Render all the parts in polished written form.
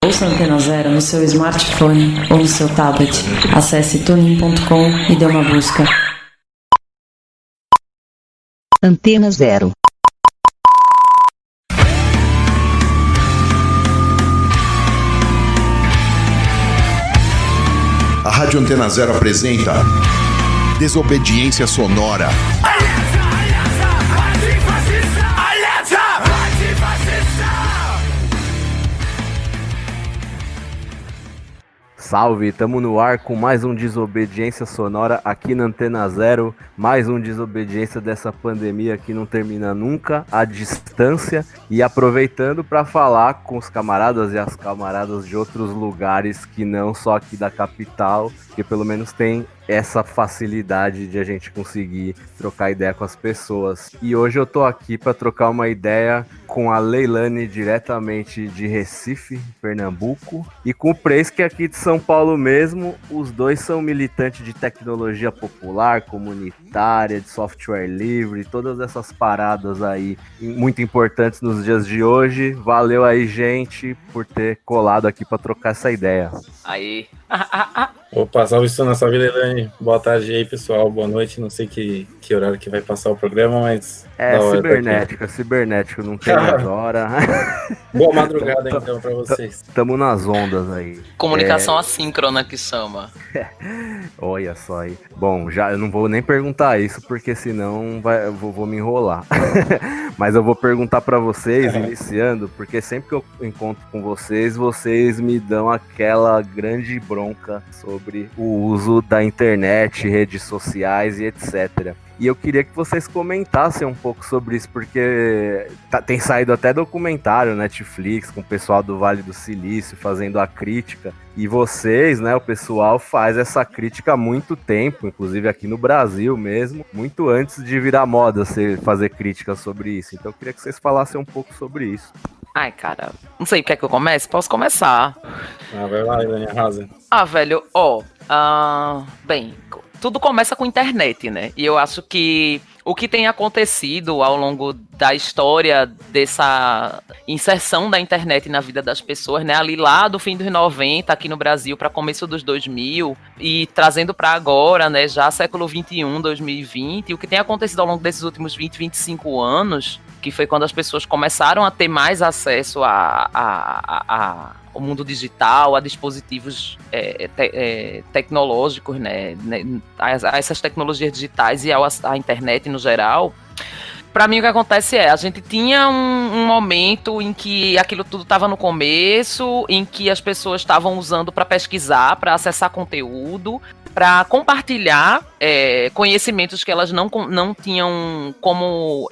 Ouça a Antena Zero no seu smartphone ou no seu tablet. Acesse tunin.com e dê uma busca. Antena Zero. A Rádio Antena Zero apresenta Desobediência Sonora. Salve, tamo no ar com mais um Desobediência Sonora aqui na Antena Zero, mais um Desobediência dessa pandemia que não termina nunca, à distância, e aproveitando para falar com os camaradas e as camaradas de outros lugares que não só aqui da capital, que pelo menos tem essa facilidade de a gente conseguir trocar ideia com as pessoas. E hoje eu tô aqui para trocar uma ideia com a Leilane, diretamente de Recife, Pernambuco, e com o Preis, aqui de São Paulo mesmo. Os dois são militantes de tecnologia popular, comunitária, de software livre, todas essas paradas aí muito importantes nos dias de hoje. Valeu aí, gente, por ter colado aqui para trocar essa ideia. Aí. Opa, salve isso na sua vida, Elane. Boa tarde aí, pessoal. Boa noite. Não sei que horário que vai passar o programa, mas... cibernético, não tem mais hora. Boa madrugada, então, pra vocês. Tamo nas ondas aí. Comunicação assíncrona que chama. Olha só aí. Bom, já eu não vou nem perguntar isso, porque senão eu vou me enrolar. Mas eu vou perguntar pra vocês, iniciando, porque sempre que eu encontro com vocês me dão aquela grande bronca sobre o uso da internet, redes sociais e etc. E eu queria que vocês comentassem um pouco sobre isso, porque tem saído até documentário, Netflix, com o pessoal do Vale do Silício fazendo a crítica. E vocês, né, o pessoal faz essa crítica há muito tempo, inclusive aqui no Brasil mesmo, muito antes de virar moda fazer críticas sobre isso. Então eu queria que vocês falassem um pouco sobre isso. Ai, cara, não sei, quer que eu comece? Posso começar. Vai lá, Elane, arrasa. Velho, bem, tudo começa com internet, né? E eu acho que o que tem acontecido ao longo da história dessa inserção da internet na vida das pessoas, né? Ali lá do fim dos 90, aqui no Brasil, para começo dos 2000, e trazendo para agora, né? Já século 21, 2020, o que tem acontecido ao longo desses últimos 20, 25 anos, que foi quando as pessoas começaram a ter mais acesso ao mundo digital, a dispositivos tecnológicos, né, a essas tecnologias digitais e à internet no geral. Para mim o que acontece a gente tinha um momento em que aquilo tudo estava no começo, em que as pessoas estavam usando para pesquisar, para acessar conteúdo, para compartilhar conhecimentos que elas não tinham como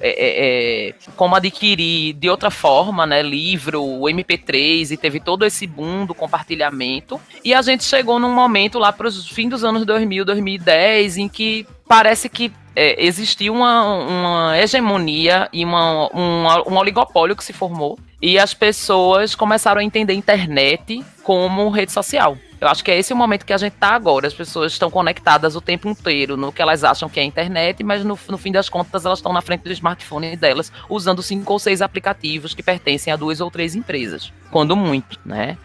adquirir de outra forma, né? Livro, MP3, e teve todo esse boom do compartilhamento. E a gente chegou num momento lá para os fins dos anos 2000, 2010, em que parece que existia uma hegemonia e um oligopólio que se formou, e as pessoas começaram a entender a internet como rede social. Eu acho que é esse o momento que a gente está agora. As pessoas estão conectadas o tempo inteiro no que elas acham que é a internet, mas no fim das contas elas estão na frente do smartphone delas, usando 5 ou 6 aplicativos que pertencem a 2 ou 3 empresas. Quando muito, né?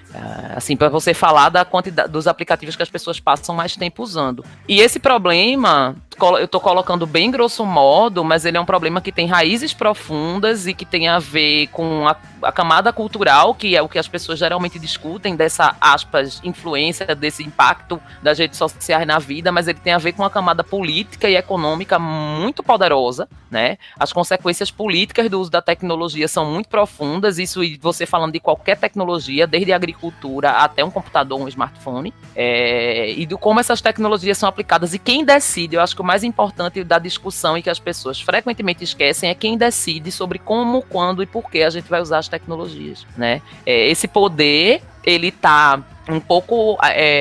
Assim, para você falar da quantidade dos aplicativos que as pessoas passam mais tempo usando. E esse problema, eu estou colocando bem grosso modo, mas ele é um problema que tem raízes profundas e que tem a ver com a camada cultural, que é o que as pessoas geralmente discutem, dessa, aspas, influência, desse impacto das redes sociais na vida, mas ele tem a ver com uma camada política e econômica muito poderosa, né? As consequências políticas do uso da tecnologia são muito profundas, isso você falando de qualquer tecnologia, desde a agricultura até um computador, um smartphone, e de como essas tecnologias são aplicadas e quem decide. Eu acho que o mais importante da discussão e que as pessoas frequentemente esquecem é quem decide sobre como, quando e por que a gente vai usar as tecnologias, né? Esse poder, ele tá um pouco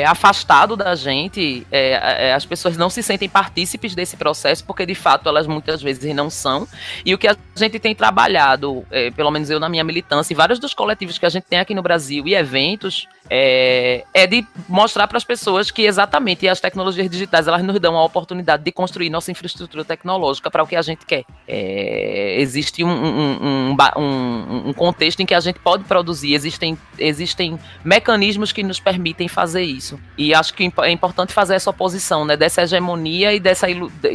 afastado da gente, as pessoas não se sentem partícipes desse processo, porque de fato elas muitas vezes não são, e o que a gente tem trabalhado, pelo menos eu na minha militância, e vários dos coletivos que a gente tem aqui no Brasil e eventos, é de mostrar para as pessoas que exatamente as tecnologias digitais elas nos dão a oportunidade de construir nossa infraestrutura tecnológica para o que a gente quer. Existe um contexto em que a gente pode produzir, existem mecanismos que nos permitem fazer isso. E acho que é importante fazer essa oposição, né, dessa hegemonia e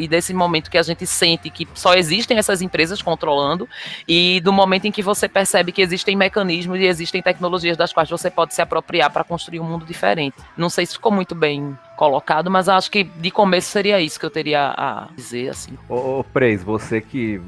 desse momento que a gente sente que só existem essas empresas controlando, e do momento em que você percebe que existem mecanismos e existem tecnologias das quais você pode se apropriar para construir um mundo diferente. Não sei se ficou muito bem colocado, mas acho que de começo seria isso que eu teria a dizer, assim. Ô Preis, você que...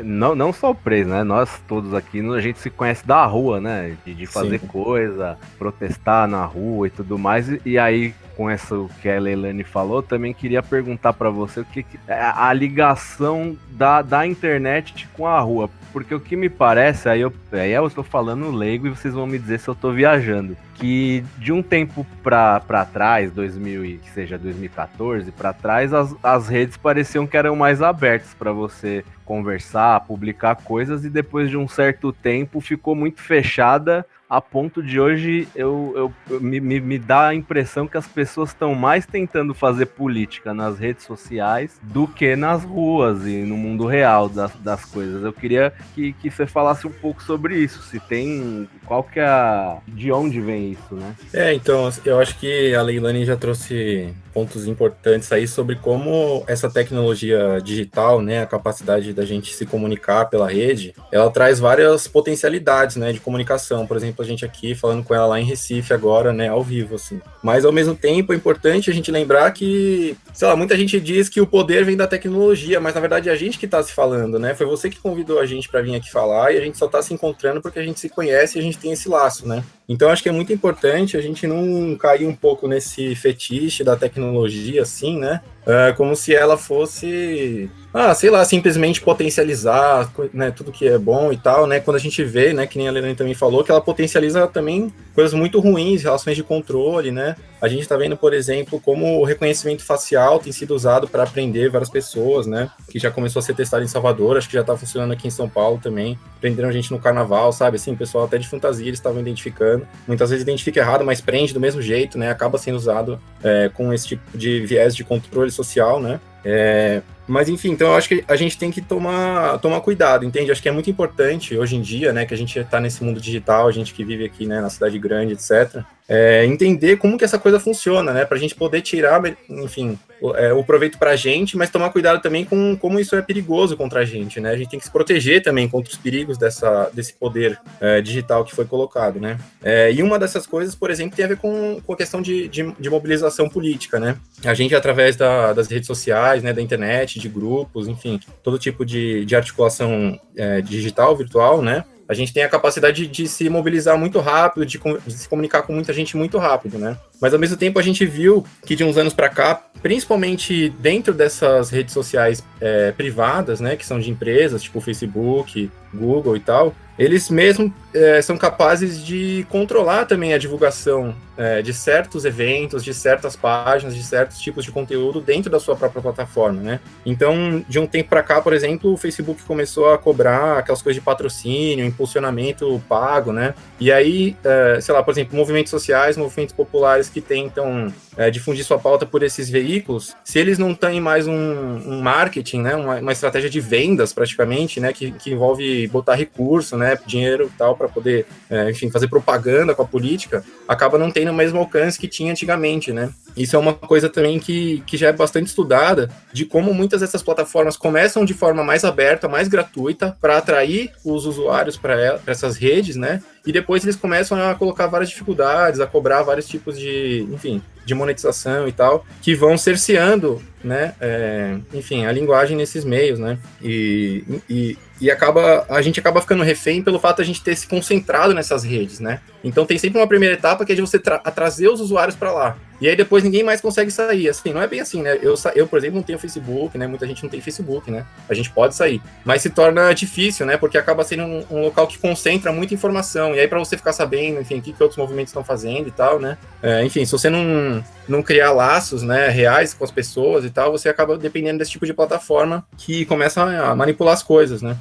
não só o Preis, né? Nós todos aqui, a gente se conhece da rua, né? De fazer coisa, protestar na rua e tudo mais. E aí, com isso que a Leilani falou, também queria perguntar para você o que a ligação da internet com a rua. Porque o que me parece, aí eu estou falando leigo e vocês vão me dizer se eu estou viajando, que de um tempo para trás, 2014 para trás, as redes pareciam que eram mais abertas para você conversar, publicar coisas, e depois de um certo tempo ficou muito fechada, a ponto de hoje me dá a impressão que as pessoas estão mais tentando fazer política nas redes sociais do que nas ruas e no mundo real das coisas. Eu queria que você falasse um pouco sobre isso, se tem, de onde vem isso, né? Então, eu acho que a Leilani já trouxe pontos importantes aí sobre como essa tecnologia digital, né, a capacidade da gente se comunicar pela rede, ela traz várias potencialidades, né, de comunicação. Por exemplo, a gente aqui falando com ela lá em Recife agora, né, ao vivo, assim. Mas, ao mesmo tempo, é importante a gente lembrar que, sei lá, muita gente diz que o poder vem da tecnologia, mas, na verdade, é a gente que está se falando, né? Foi você que convidou a gente para vir aqui falar, e a gente só está se encontrando porque a gente se conhece e a gente tem esse laço, né? Então, acho que é muito importante a gente não cair um pouco nesse fetiche da tecnologia, assim, né? Como se ela fosse, sei lá, simplesmente potencializar, né, tudo que é bom e tal, né? Quando a gente vê, né, que nem a Leilani também falou, que ela potencializa também coisas muito ruins, relações de controle, né? A gente está vendo, por exemplo, como o reconhecimento facial tem sido usado para prender várias pessoas, né? Que já começou a ser testado em Salvador, acho que já está funcionando aqui em São Paulo também. Prenderam gente no carnaval, sabe? Assim, o pessoal até de fantasia eles estavam identificando. Muitas vezes identifica errado, mas prende do mesmo jeito, né? Acaba sendo usado com esse tipo de viés de controle social, né? Mas enfim, então eu acho que a gente tem que tomar cuidado, entende? Acho que é muito importante hoje em dia, né, que a gente está nesse mundo digital, a gente que vive aqui, né, na cidade grande, etc., entender como que essa coisa funciona, né, pra gente poder tirar, enfim, o proveito pra gente, mas tomar cuidado também com como isso é perigoso contra a gente, né? A gente tem que se proteger também contra os perigos desse poder digital que foi colocado, né? E uma dessas coisas, por exemplo, tem a ver com a questão de mobilização política, né? A gente, através das redes sociais, né, da internet, de grupos, enfim, todo tipo de articulação digital, virtual, né? A gente tem a capacidade de se mobilizar muito rápido, de se comunicar com muita gente muito rápido, né? Mas, ao mesmo tempo, a gente viu que de uns anos para cá, principalmente dentro dessas redes sociais privadas, né, que são de empresas, tipo Facebook, Google e tal, eles mesmos são capazes de controlar também a divulgação de certos eventos, de certas páginas, de certos tipos de conteúdo dentro da sua própria plataforma, né? Então, de um tempo para cá, por exemplo, o Facebook começou a cobrar aquelas coisas de patrocínio, impulsionamento pago, né? E aí, sei lá, por exemplo, movimentos sociais, movimentos populares que tentam difundir sua pauta por esses veículos, se eles não têm mais um marketing, né, uma estratégia de vendas praticamente, né, que envolve botar recurso, né, dinheiro e tal, para poder, enfim, fazer propaganda com a política, acaba não tendo o mesmo alcance que tinha antigamente, né. Isso é uma coisa também que já é bastante estudada, de como muitas dessas plataformas começam de forma mais aberta, mais gratuita, para atrair os usuários para essas redes, né, e depois eles começam a colocar várias dificuldades, a cobrar vários tipos de, enfim, de monetização e tal, que vão cerceando, né, enfim, a linguagem nesses meios, né, e a gente acaba ficando refém pelo fato de a gente ter se concentrado nessas redes, né. Então tem sempre uma primeira etapa que é de você trazer os usuários para lá. E aí depois ninguém mais consegue sair. Assim, não é bem assim, né? Eu, por exemplo, não tenho Facebook, né? Muita gente não tem Facebook, né? A gente pode sair. Mas se torna difícil, né? Porque acaba sendo um local que concentra muita informação. E aí para você ficar sabendo, enfim, o que outros movimentos estão fazendo e tal, né? Enfim, se você não criar laços, né, reais com as pessoas e tal, você acaba dependendo desse tipo de plataforma que começa a manipular as coisas, né?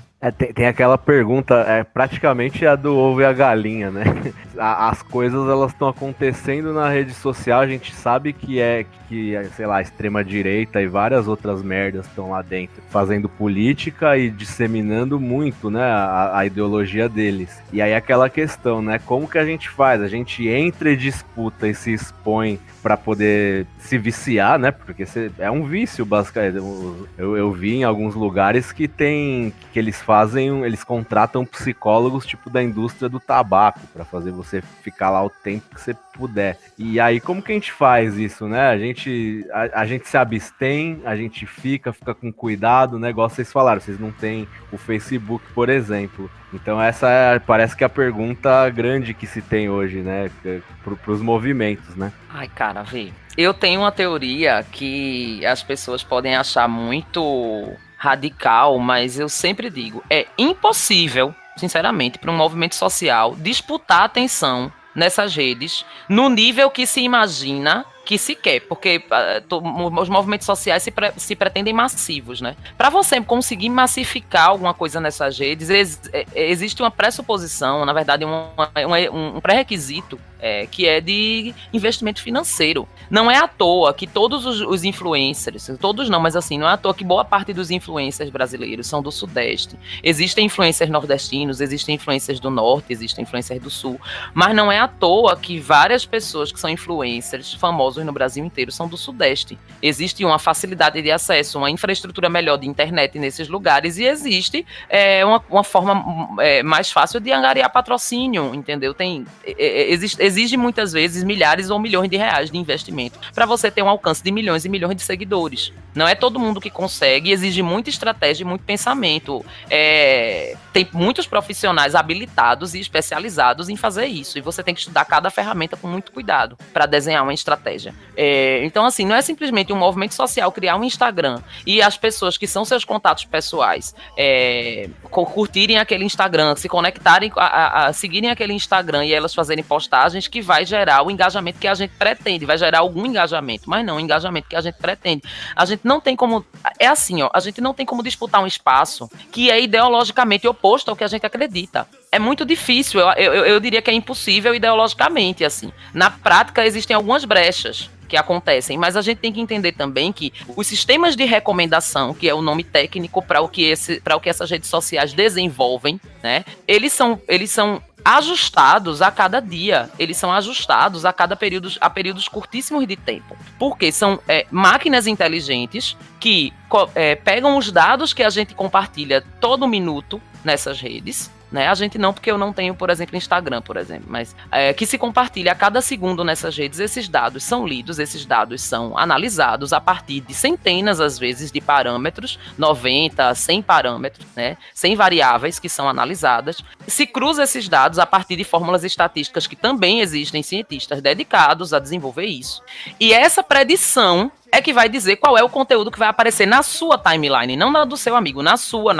Tem aquela pergunta, praticamente a do ovo e a galinha, né? As coisas elas estão acontecendo na rede social, a gente sabe sei lá, a extrema-direita e várias outras merdas estão lá dentro, fazendo política e disseminando muito, né, a ideologia deles. E aí aquela questão, né, como que a gente faz? A gente entra e disputa e se expõe para poder se viciar, né? Porque é um vício, basicamente. Eu vi em alguns lugares que eles contratam psicólogos tipo da indústria do tabaco para fazer você ficar lá o tempo que você puder. E aí como que a gente faz isso, né? A gente se abstém, a gente fica com cuidado, né? Igual vocês falaram, vocês não têm o Facebook, por exemplo. Então essa parece que é a pergunta grande que se tem hoje, né? Pros movimentos, né? Ai, cara, vê. Eu tenho uma teoria que as pessoas podem achar muito radical, mas eu sempre digo, é impossível, sinceramente, para um movimento social disputar a atenção nessas redes no nível que se imagina que se quer, porque os movimentos sociais se pretendem massivos, né? Para você conseguir massificar alguma coisa nessas redes, existe uma pressuposição, na verdade, um pré-requisito, que é de investimento financeiro. Não é à toa que todos os influencers, todos não, mas assim, não é à toa que boa parte dos influencers brasileiros são do Sudeste. Existem influencers nordestinos, existem influencers do Norte, existem influencers do Sul, mas não é à toa que várias pessoas que são influencers famosos no Brasil inteiro são do Sudeste. Existe uma facilidade de acesso, uma infraestrutura melhor de internet nesses lugares e existe uma forma mais fácil de angariar patrocínio, entendeu? Exige muitas vezes milhares ou milhões de reais de investimento para você ter um alcance de milhões e milhões de seguidores. Não é todo mundo que consegue, exige muita estratégia e muito pensamento. Tem muitos profissionais habilitados e especializados em fazer isso, e você tem que estudar cada ferramenta com muito cuidado para desenhar uma estratégia. Então, assim, não é simplesmente um movimento social criar um Instagram e as pessoas que são seus contatos pessoais curtirem aquele Instagram, se conectarem, seguirem aquele Instagram e elas fazerem postagens que vai gerar o engajamento que a gente pretende, vai gerar algum engajamento, mas não o engajamento que a gente pretende. A gente não tem como, a gente não tem como disputar um espaço que é ideologicamente oposto ao que a gente acredita. É muito difícil, eu diria que é impossível ideologicamente, assim. Na prática, existem algumas brechas que acontecem, mas a gente tem que entender também que os sistemas de recomendação, que é o nome técnico para o que essas redes sociais desenvolvem, né? Eles são ajustados a cada dia, eles são ajustados a períodos curtíssimos de tempo, porque são máquinas inteligentes que pegam os dados que a gente compartilha todo minuto nessas redes, né? A gente não, porque eu não tenho, por exemplo, Instagram, por exemplo, mas que se compartilha a cada segundo nessas redes. Esses dados são lidos, esses dados são analisados a partir de centenas, às vezes, de parâmetros, 90, 100 parâmetros, né? 100 variáveis que são analisadas. Se cruza esses dados a partir de fórmulas estatísticas que também existem cientistas dedicados a desenvolver isso. E essa predição é que vai dizer qual é o conteúdo que vai aparecer na sua timeline, não na do seu amigo, na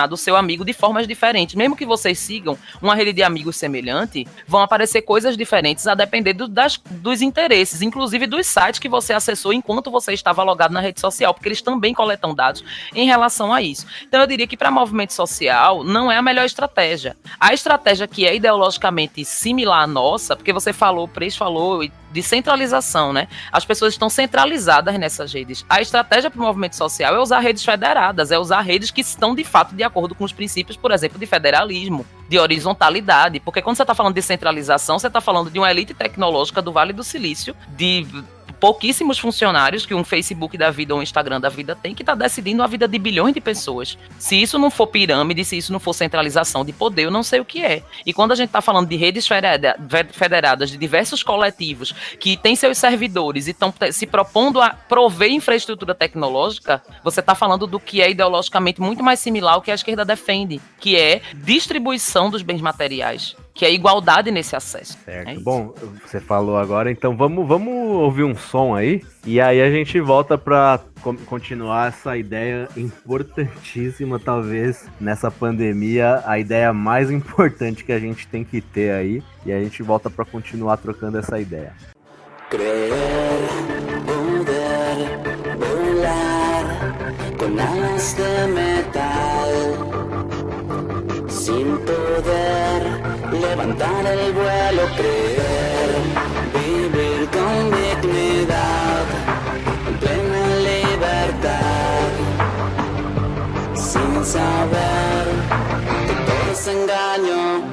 do seu amigo, de formas diferentes. Mesmo que vocês sigam uma rede de amigos semelhante, vão aparecer coisas diferentes a depender dos interesses, inclusive dos sites que você acessou enquanto você estava logado na rede social, porque eles também coletam dados em relação a isso. Então eu diria que para movimento social não é a melhor estratégia. A estratégia que é ideologicamente similar à nossa, porque você falou, o Preis falou de centralização, né? As pessoas estão centralizadas nessas redes. A estratégia para o movimento social é usar redes federadas, é usar redes que estão, de fato, de acordo com os princípios, por exemplo, de federalismo, de horizontalidade, porque quando você está falando de centralização, você está falando de uma elite tecnológica do Vale do Silício, de pouquíssimos funcionários que um Facebook da vida ou um Instagram da vida tem, que está decidindo a vida de bilhões de pessoas. Se isso não for pirâmide, se isso não for centralização de poder, eu não sei o que é. E quando a gente está falando de redes federadas de diversos coletivos que têm seus servidores e estão se propondo a prover infraestrutura tecnológica, você está falando do que é ideologicamente muito mais similar ao que a esquerda defende, que é distribuição dos bens materiais, que é igualdade nesse acesso. Certo. Bom, você falou agora, então vamos ouvir um som aí, e aí a gente volta para continuar essa ideia importantíssima, talvez, nessa pandemia, a ideia mais importante que a gente tem que ter aí, e a gente volta para continuar trocando essa ideia. Creer, poder, volar, con alas de metal. sin poder levantar el vuelo, creer, vivir con dignidad, en plena libertad, sin saber que todo es engaño.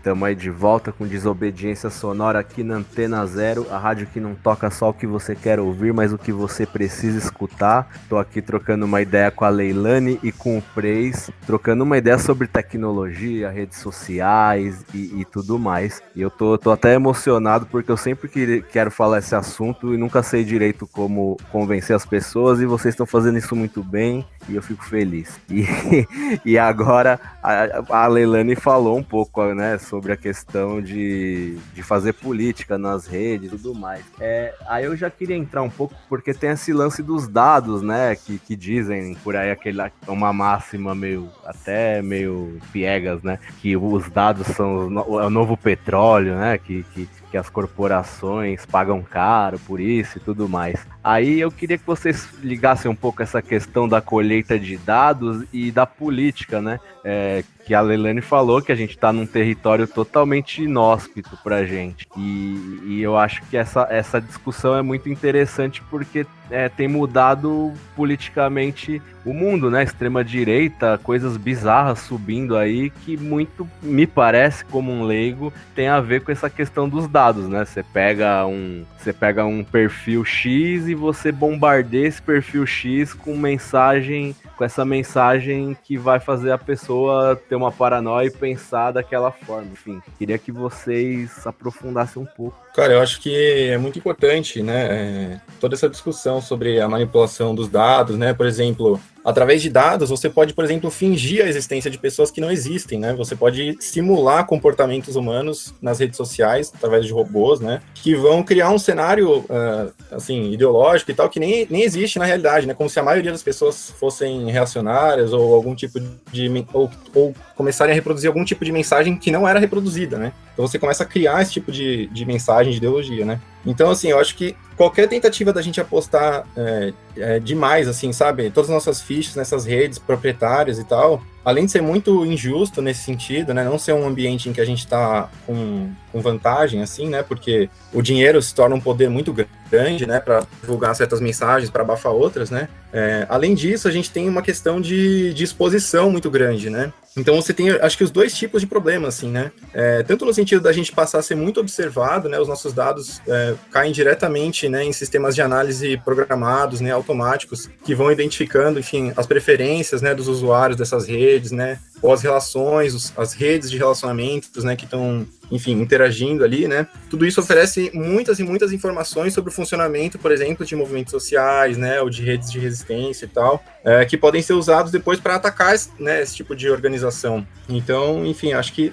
Estamos aí de volta com Desobediência Sonora aqui na Antena Zero, a rádio que não toca só o que você quer ouvir, mas o que você precisa escutar. Estou aqui trocando uma ideia com a Leilane e com o Preis, trocando uma ideia sobre tecnologia, redes sociais e tudo mais. E eu tô até emocionado porque eu sempre quero falar esse assunto e nunca sei direito como convencer as pessoas, e vocês estão fazendo isso muito bem e eu fico feliz. E agora a Leilane falou um pouco, né, sobre a questão de fazer política nas redes e tudo mais. Aí eu já queria entrar um pouco, porque tem esse lance dos dados, né, que dizem por aí uma máxima até meio piegas, né, que os dados são o novo petróleo, né, que as corporações pagam caro por isso e tudo mais. Aí eu queria que vocês ligassem um pouco essa questão da colheita de dados e da política, né? Que a Leilane falou que a gente está num território totalmente inóspito pra gente. E eu acho que essa discussão é muito interessante porque tem mudado politicamente o mundo, né? Extrema-direita, coisas bizarras subindo aí, que muito, me parece, como um leigo, tem a ver com essa questão dos dados, né? Você pega um perfil X e você bombardeia esse perfil X com essa mensagem que vai fazer a pessoa ter uma paranoia e pensar daquela forma. Enfim, queria que vocês aprofundassem um pouco. Cara, eu acho que é muito importante, né, toda essa discussão sobre a manipulação dos dados, né, por exemplo, através de dados, você pode, por exemplo, fingir a existência de pessoas que não existem, né, você pode simular comportamentos humanos nas redes sociais, através de robôs, né, que vão criar um cenário, assim, ideológico e tal, que nem existe na realidade, né, como se a maioria das pessoas fossem reacionárias ou algum tipo de... ou começarem a reproduzir algum tipo de mensagem que não era reproduzida, né, então você começa a criar esse tipo de mensagem, de ideologia, né. Então, assim, eu acho que qualquer tentativa da gente apostar demais, assim, sabe, todas as nossas fichas nessas redes proprietárias e tal, além de ser muito injusto nesse sentido, né, não ser um ambiente em que a gente está com vantagem, assim, né, porque o dinheiro se torna um poder muito grande, né, para divulgar certas mensagens, para abafar outras, né, além disso, a gente tem uma questão de exposição muito grande, né, então você tem, acho que os dois tipos de problemas, assim, né, tanto no sentido da gente passar a ser muito observado, né, os nossos dados caem diretamente, né, em sistemas de análise programados, né, automáticos, que vão identificando, enfim, as preferências, né, dos usuários dessas redes, né, ou as relações, as redes de relacionamentos, né, que estão, enfim, interagindo ali, né, tudo isso oferece muitas e muitas informações sobre o funcionamento, por exemplo, de movimentos sociais, né, ou de redes de resistência e tal, que podem ser usados depois para atacar, né, esse tipo de organização. Então, enfim, acho que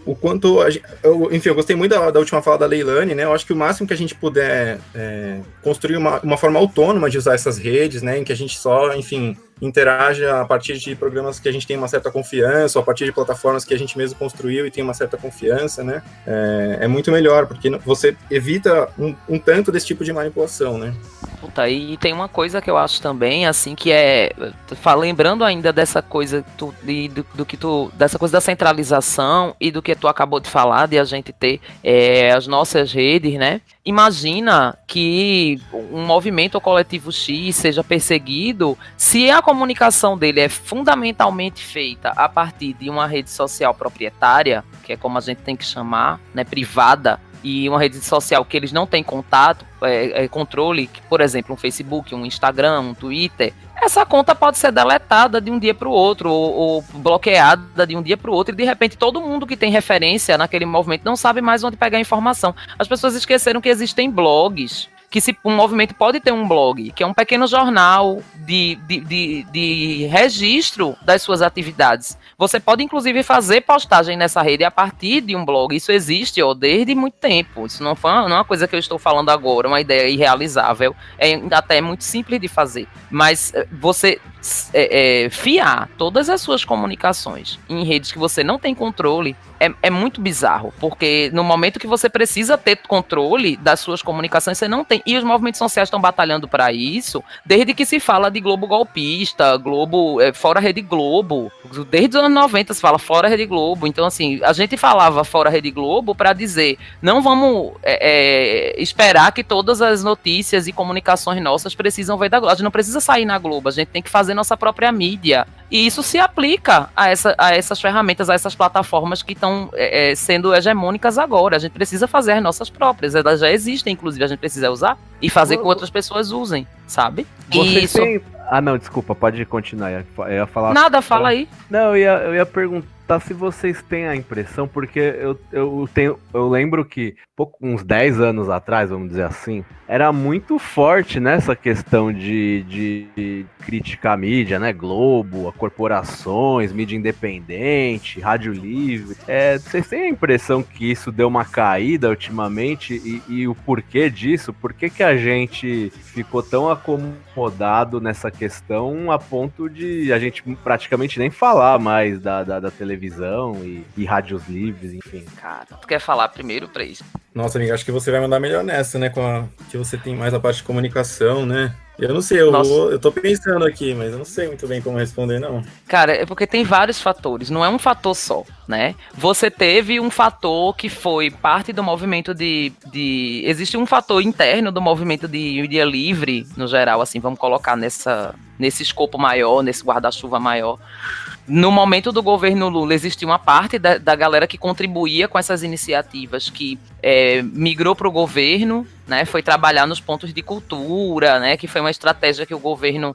o quanto... eu gostei muito da última fala da Leilani, né? Eu acho que o máximo que a gente puder construir uma forma autônoma de usar essas redes, né? Em que a gente só, enfim, interaja a partir de programas que a gente tem uma certa confiança, ou a partir de plataformas que a gente mesmo construiu e tem uma certa confiança, né? É muito melhor, porque você evita um tanto desse tipo de manipulação, né? Puta, e tem uma coisa que eu acho também, assim, que lembrando ainda dessa coisa dessa coisa da centralização e do que tu acabou de falar, de a gente ter as nossas redes, né? Imagina que um movimento ou coletivo X seja perseguido se a comunicação dele é fundamentalmente feita a partir de uma rede social proprietária, que é como a gente tem que chamar, né, privada, e uma rede social que eles não têm contato, controle, por exemplo, um Facebook, um Instagram, um Twitter, essa conta pode ser deletada de um dia para o outro, ou bloqueada de um dia para o outro, e de repente todo mundo que tem referência naquele movimento não sabe mais onde pegar a informação. As pessoas esqueceram que existem blogs, que um movimento pode ter um blog, que é um pequeno jornal de registro das suas atividades. Você pode, inclusive, fazer postagem nessa rede a partir de um blog. Isso existe desde muito tempo. Isso não é uma coisa que eu estou falando agora, uma ideia irrealizável. Até muito simples de fazer. Mas você fiar todas as suas comunicações em redes que você não tem controle é muito bizarro, porque no momento que você precisa ter controle das suas comunicações, você não tem. E os movimentos sociais estão batalhando para isso desde que se fala de Globo golpista, Globo, fora Rede Globo. Desde os anos 90 se fala fora Rede Globo. Então, assim, a gente falava fora Rede Globo para dizer, não vamos esperar que todas as notícias e comunicações nossas precisam vir da Globo. A gente não precisa sair na Globo, a gente tem que fazer nossa própria mídia. E isso se aplica a essas ferramentas, a essas plataformas que estão sendo hegemônicas agora. A gente precisa fazer as nossas próprias. Elas já existem, inclusive, a gente precisa usar e fazer com que outras pessoas usem, sabe? Não, desculpa, pode continuar. Eu ia falar... Nada, fala aí. Não, eu ia perguntar se vocês têm a impressão, porque eu lembro que uns 10 anos atrás, vamos dizer assim, era muito forte nessa questão de criticar a mídia, né? Globo, corporações, mídia independente, rádio livre. Vocês têm a impressão que isso deu uma caída ultimamente e o porquê disso? Por que a gente ficou tão acomodado nessa questão a ponto de a gente praticamente nem falar mais da televisão e rádios livres, enfim? Cara, tu quer falar primeiro pra isso? Nossa, amiga, acho que você vai mandar melhor nessa, né? Que você tem mais a parte de comunicação, né? Eu não sei, eu tô pensando aqui, mas eu não sei muito bem como responder, não. Cara, é porque tem vários fatores, não é um fator só, né? Você teve um fator que foi parte do movimento existe um fator interno do movimento de mídia livre, no geral, assim, vamos colocar nesse escopo maior, nesse guarda-chuva maior. No momento do governo Lula, existia uma parte da galera que contribuía com essas iniciativas, que migrou para o governo, né, foi trabalhar nos pontos de cultura, né, que foi uma estratégia que o governo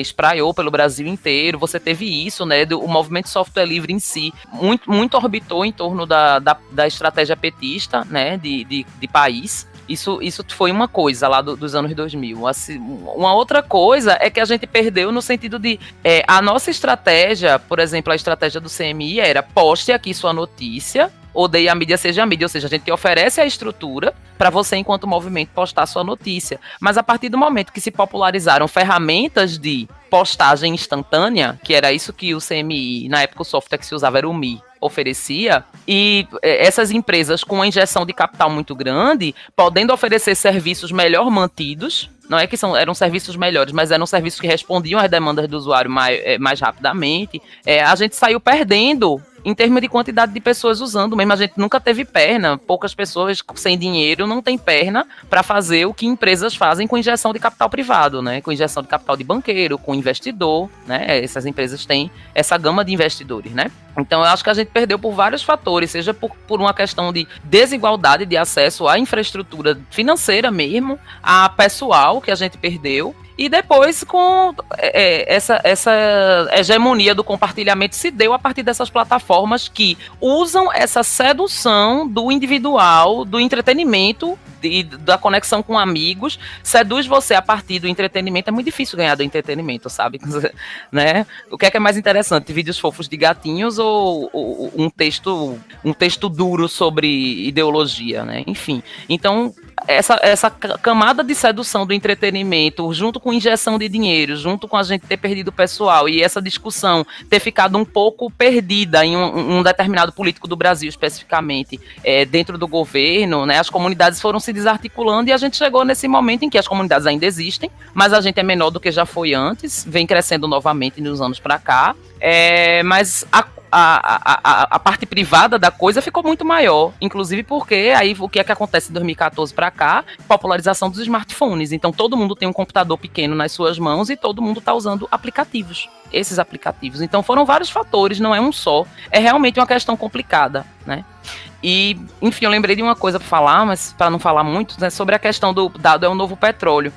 espraiou pelo Brasil inteiro. Você teve isso, né, o movimento software livre em si, muito orbitou em torno da estratégia petista, né, de país. Isso foi uma coisa lá dos anos 2000. Assim, uma outra coisa é que a gente perdeu no sentido de a nossa estratégia, por exemplo, a estratégia do CMI era poste aqui sua notícia, odeie a mídia, seja a mídia, ou seja, a gente oferece a estrutura para você, enquanto movimento, postar sua notícia. Mas a partir do momento que se popularizaram ferramentas de postagem instantânea, que era isso que o CMI, na época o software que se usava era o Mi, oferecia, e essas empresas com uma injeção de capital muito grande, podendo oferecer serviços melhor mantidos, não é que eram serviços melhores, mas eram serviços que respondiam às demandas do usuário mais rapidamente, a gente saiu perdendo em termos de quantidade de pessoas usando mesmo. A gente nunca teve perna, poucas pessoas sem dinheiro não tem perna para fazer o que empresas fazem com injeção de capital privado, né? Com injeção de capital de banqueiro, com investidor, né? Essas empresas têm essa gama de investidores, né? Então eu acho que a gente perdeu por vários fatores, seja por uma questão de desigualdade de acesso à infraestrutura financeira mesmo, a pessoal que a gente perdeu, e depois com essa hegemonia do compartilhamento se deu a partir dessas plataformas que usam essa sedução do individual, do entretenimento, da conexão com amigos, seduz você a partir do entretenimento. É muito difícil ganhar do entretenimento, sabe? Né? O que é mais interessante? Vídeos fofos de gatinhos ou um texto duro sobre ideologia, né? Enfim, então essa camada de sedução do entretenimento, junto com injeção de dinheiro, junto com a gente ter perdido o pessoal e essa discussão ter ficado um pouco perdida em um determinado político do Brasil, especificamente, dentro do governo, né? As comunidades foram se desarticulando e a gente chegou nesse momento em que as comunidades ainda existem, mas a gente é menor do que já foi antes, vem crescendo novamente nos anos para cá, mas a parte privada da coisa ficou muito maior, inclusive porque aí o que é que acontece de 2014 para cá? Popularização dos smartphones. Então todo mundo tem um computador pequeno nas suas mãos e todo mundo está usando aplicativos, esses aplicativos. Então foram vários fatores, não é um só, é realmente uma questão complicada, né? E, enfim, eu lembrei de uma coisa para falar, mas para não falar muito, né, sobre a questão do dado é o novo petróleo.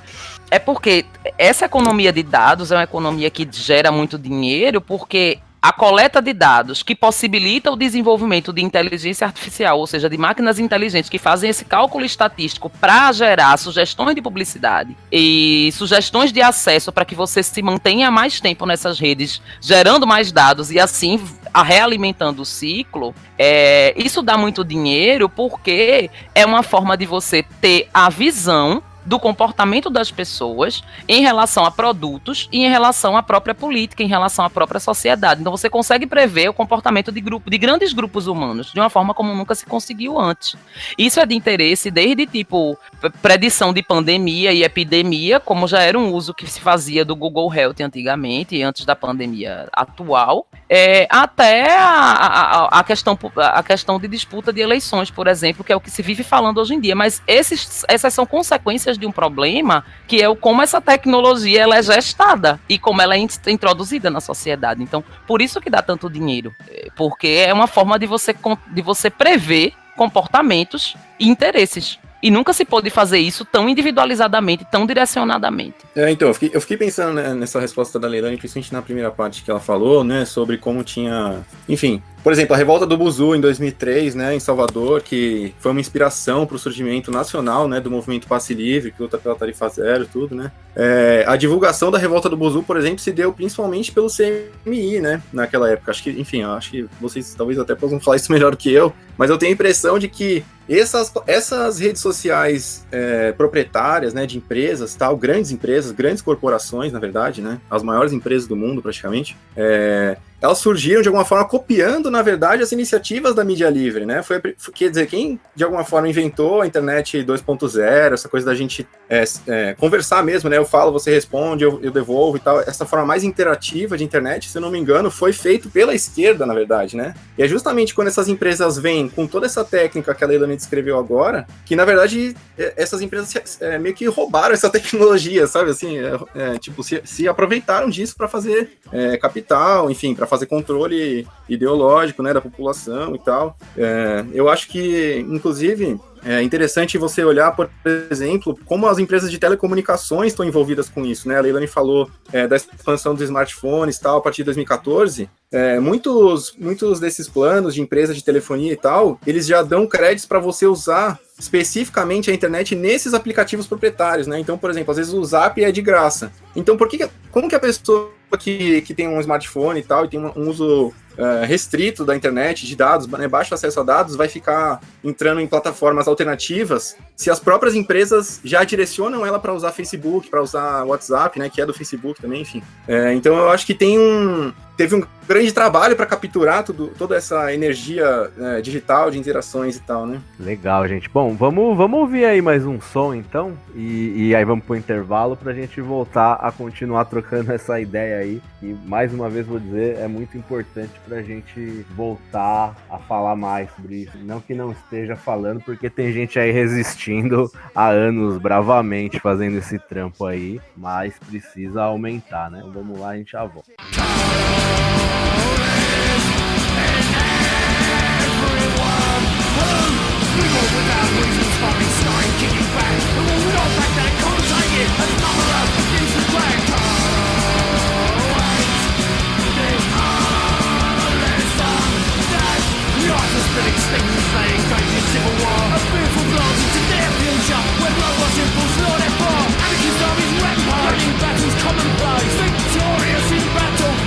É porque essa economia de dados é uma economia que gera muito dinheiro, porque a coleta de dados que possibilita o desenvolvimento de inteligência artificial, ou seja, de máquinas inteligentes que fazem esse cálculo estatístico para gerar sugestões de publicidade e sugestões de acesso para que você se mantenha mais tempo nessas redes, gerando mais dados e assim realimentando o ciclo, isso dá muito dinheiro, porque é uma forma de você ter a visão do comportamento das pessoas em relação a produtos e em relação à própria política, em relação à própria sociedade. Então você consegue prever o comportamento de grandes grupos humanos de uma forma como nunca se conseguiu antes. Isso é de interesse desde tipo predição de pandemia e epidemia, como já era um uso que se fazia do Google Health antigamente, antes da pandemia atual, até a questão de disputa de eleições, por exemplo, que é o que se vive falando hoje em dia. Mas essas são consequências de um problema, que é como essa tecnologia ela é gestada e como ela é introduzida na sociedade. Então, por isso que dá tanto dinheiro, porque é uma forma de você prever comportamentos e interesses. E nunca se pôde fazer isso tão individualizadamente, tão direcionadamente. Então, eu fiquei pensando, né, nessa resposta da Leilani, principalmente na primeira parte que ela falou, né, sobre como tinha... Enfim, por exemplo, a revolta do Buzu em 2003, né, em Salvador, que foi uma inspiração para o surgimento nacional, né, do movimento Passe Livre, que luta pela tarifa zero, tudo, né. A divulgação da revolta do Buzu, por exemplo, se deu principalmente pelo CMI, né, naquela época. Acho que vocês talvez até possam falar isso melhor do que eu, mas eu tenho a impressão de que essas redes sociais proprietárias, né, de empresas, tal, grandes empresas, grandes corporações, na verdade, né, as maiores empresas do mundo, praticamente, elas surgiram de alguma forma copiando, na verdade, as iniciativas da mídia livre, né? Quer dizer, quem de alguma forma inventou a internet 2.0, essa coisa da gente conversar mesmo, né? Eu falo, você responde, eu devolvo e tal. Essa forma mais interativa de internet, se eu não me engano, foi feito pela esquerda, na verdade, né? E é justamente quando essas empresas vêm com toda essa técnica que a Leilani descreveu agora, que, na verdade, essas empresas meio que roubaram essa tecnologia, sabe? Assim, tipo, se aproveitaram disso para fazer capital, enfim, para fazer controle ideológico, né, da população e tal. Eu acho que, inclusive, é interessante você olhar, por exemplo, como as empresas de telecomunicações estão envolvidas com isso, né? A Leilani falou da expansão dos smartphones e tal, a partir de 2014. Muitos desses planos de empresas de telefonia e tal, eles já dão créditos para você usar especificamente a internet nesses aplicativos proprietários, né? Então, por exemplo, às vezes o Zap é de graça. Então, como que a pessoa que tem um smartphone e tal, e tem um uso restrito da internet, de dados, né, baixo acesso a dados, vai ficar entrando em plataformas alternativas, se as próprias empresas já direcionam ela para usar Facebook, para usar WhatsApp, né, que é do Facebook também, enfim. Então eu acho que teve um grande trabalho para capturar toda essa energia digital de interações e tal, né? Legal, gente. Bom, vamos ouvir aí mais um som, então, e aí vamos pro intervalo pra gente voltar a continuar trocando essa ideia aí, e mais uma vez vou dizer, é muito importante pra gente voltar a falar mais sobre isso. Não que não esteja falando, porque tem gente aí resistindo há anos bravamente fazendo esse trampo aí, mas precisa aumentar, né? Então vamos lá, a gente já volta. Commonplace, victorious in battle.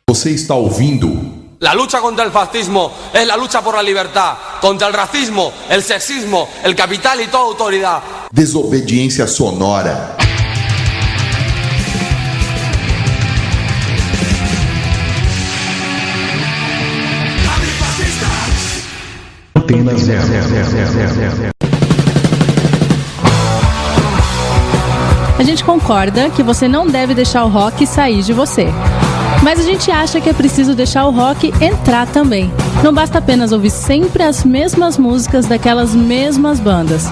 Você está ouvindo La lucha contra el fascismo es la lucha por la libertad, contra el racismo, el sexismo, el capital y toda autoridad. Desobediência Sonora. Antena Zero. A gente concorda que você não deve deixar o rock sair de você. Mas a gente acha que é preciso deixar o rock entrar também. Não basta apenas ouvir sempre as mesmas músicas daquelas mesmas bandas.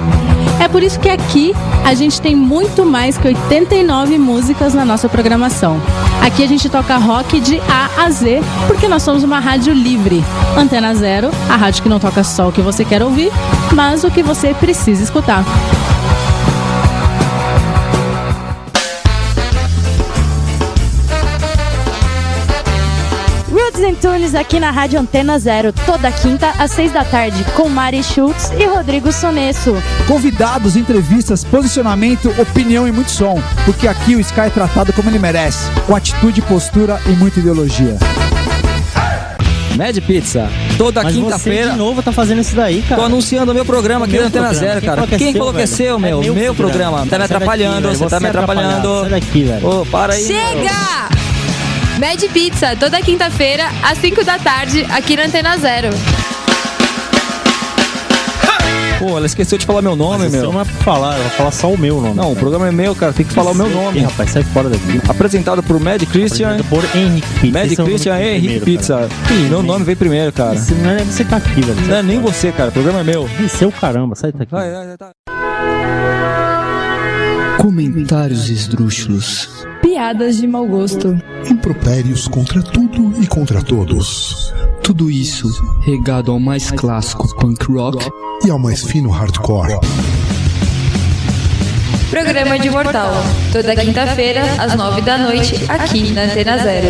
É por isso que aqui a gente tem muito mais que 89 músicas na nossa programação. Aqui a gente toca rock de A a Z, porque nós somos uma rádio livre. Antena Zero, a rádio que não toca só o que você quer ouvir, mas o que você precisa escutar. Tunes aqui na Rádio Antena Zero, toda quinta às 6 da tarde, com Mari Schultz e Rodrigo Sonesso. Convidados, entrevistas, posicionamento, opinião e muito som, porque aqui o Sky é tratado como ele merece, com atitude, postura e muita ideologia. Mad Pizza, toda quinta-feira. Você de novo tá fazendo isso daí, cara. Tô anunciando o meu programa aqui na Antena Zero, cara. Quem falou que é seu, meu? Meu programa. Tá me atrapalhando, você tá me atrapalhando. Sai daqui, velho. Ô, para aí. Chega! Mad Pizza, toda quinta-feira, às 5 da tarde, aqui na Antena Zero. Pô, ela esqueceu de falar meu nome, meu. Não é pra falar, eu vou falar só o meu nome. Não, o programa é meu, cara, tem que falar o meu nome. Rapaz, sai fora daqui. Apresentado por Mad Christian. Por Henrique Pizza. Mad Christian e Henrique Pizza. Meu nome veio primeiro, cara. Não é você tá aqui, velho. Não é nem você, cara, o programa é meu. Seu caramba, sai daqui. Comentários esdrúxulos. Piadas de mau gosto. Impropérios contra tudo e contra todos. Tudo isso regado ao mais clássico punk rock e ao mais fino hardcore. Programa de Mortal, toda quinta-feira, às 9 da noite, aqui na Antena Zero.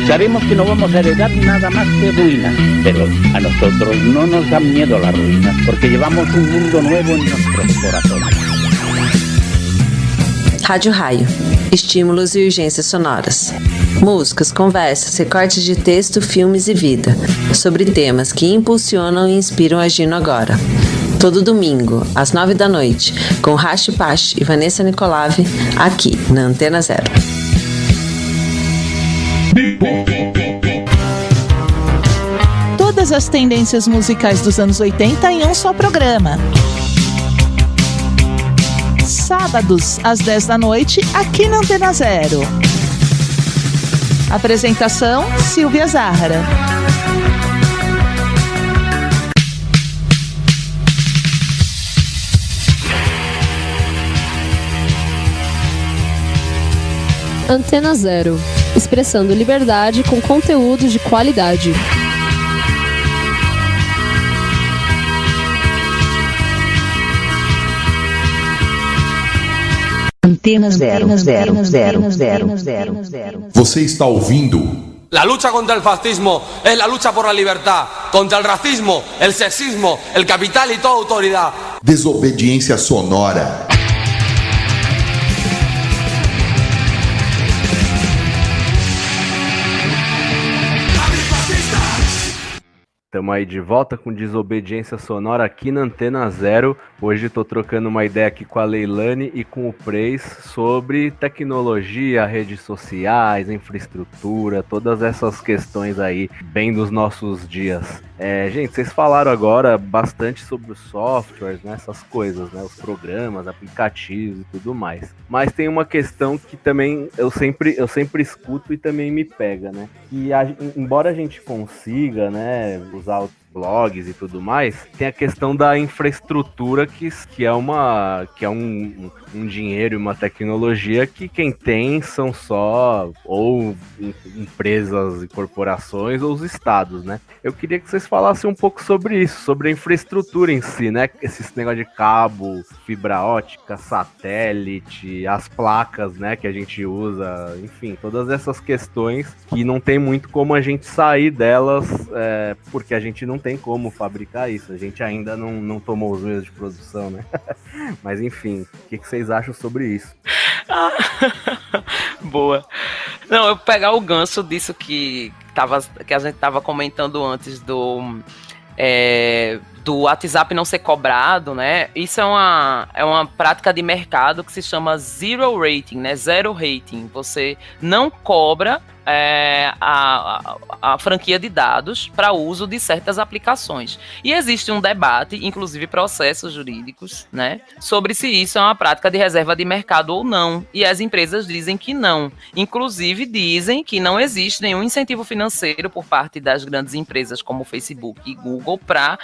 Sabemos que no vamos a heredar nada más que ruinas, pero a nosotros no nos dan miedo las ruinas, porque llevamos un mundo nuevo en nuestros corazones. Rádio Raio. Estímulos e urgências sonoras. Músicas, conversas, recortes de texto, filmes e vida. Sobre temas que impulsionam e inspiram a agir no agora. Todo domingo, às 9 da noite, com Rashi Pash e Vanessa Nicolave, aqui na Antena Zero. Todas as tendências musicais dos anos 80 em um só programa. Sábados, às 10 da noite, aqui na Antena Zero. Apresentação, Silvia Zahara. Antena Zero, expressando liberdade com conteúdo de qualidade. Antena Zero. Você está ouvindo La lucha contra el fascismo es la lucha por la libertad, contra el racismo, el sexismo, el capital y toda autoridad. Desobediência Sonora. Estamos aí de volta com Desobediência Sonora aqui na Antena Zero. Hoje estou trocando uma ideia aqui com a Leilane e com o Preis sobre tecnologia, redes sociais, infraestrutura, todas essas questões aí bem dos nossos dias. Gente, vocês falaram agora bastante sobre os softwares, né, essas coisas, né, os programas, aplicativos e tudo mais. Mas tem uma questão que também eu sempre escuto e também me pega, né? Que embora a gente consiga, né, usar os blogs e tudo mais, tem a questão da infraestrutura que é um dinheiro e uma tecnologia que quem tem são só ou empresas e corporações ou os estados, né? Eu queria que vocês falassem um pouco sobre isso, sobre a infraestrutura em si, né? Esse negócio de cabo, fibra ótica, satélite, as placas, né, que a gente usa, enfim, todas essas questões que não tem muito como a gente sair delas, porque a gente não tem como fabricar isso, a gente ainda não tomou os meios de produção, né? Mas enfim, o que vocês acham sobre isso? Boa. Não, eu pegar o gancho disso que a gente tava comentando antes do WhatsApp não ser cobrado, né? Isso é uma prática de mercado que se chama zero rating, né? Zero rating. Você não cobra a franquia de dados para uso de certas aplicações. E existe um debate, inclusive processos jurídicos, né, sobre se isso é uma prática de reserva de mercado ou não. E as empresas dizem que não. Inclusive dizem que não existe nenhum incentivo financeiro por parte das grandes empresas como Facebook e Google para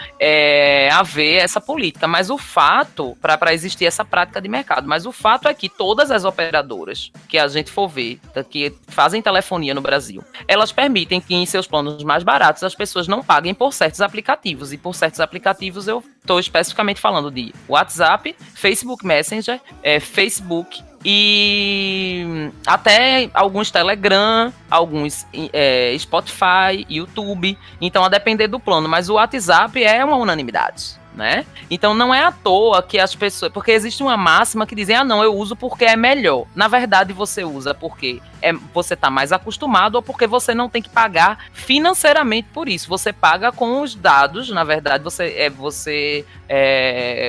haver essa política. Mas o fato, para existir essa prática de mercado, mas o fato é que todas as operadoras que a gente for ver, que fazem telefonia no Brasil, elas permitem que em seus planos mais baratos as pessoas não paguem por certos aplicativos, e por certos aplicativos eu estou especificamente falando de WhatsApp, Facebook Messenger, Facebook e até alguns Telegram, alguns Spotify, YouTube. Então, a depender do plano, mas o WhatsApp é uma unanimidade, né? Então não é à toa que as pessoas, porque existe uma máxima que dizem, não, eu uso porque é melhor. Na verdade você usa porque você tá mais acostumado ou porque você não tem que pagar financeiramente por isso. Você paga com os dados, na verdade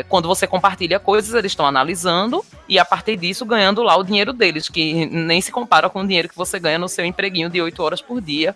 quando você compartilha coisas, eles estão analisando e a partir disso ganhando lá o dinheiro deles, que nem se compara com o dinheiro que você ganha no seu empreguinho de 8 horas por dia.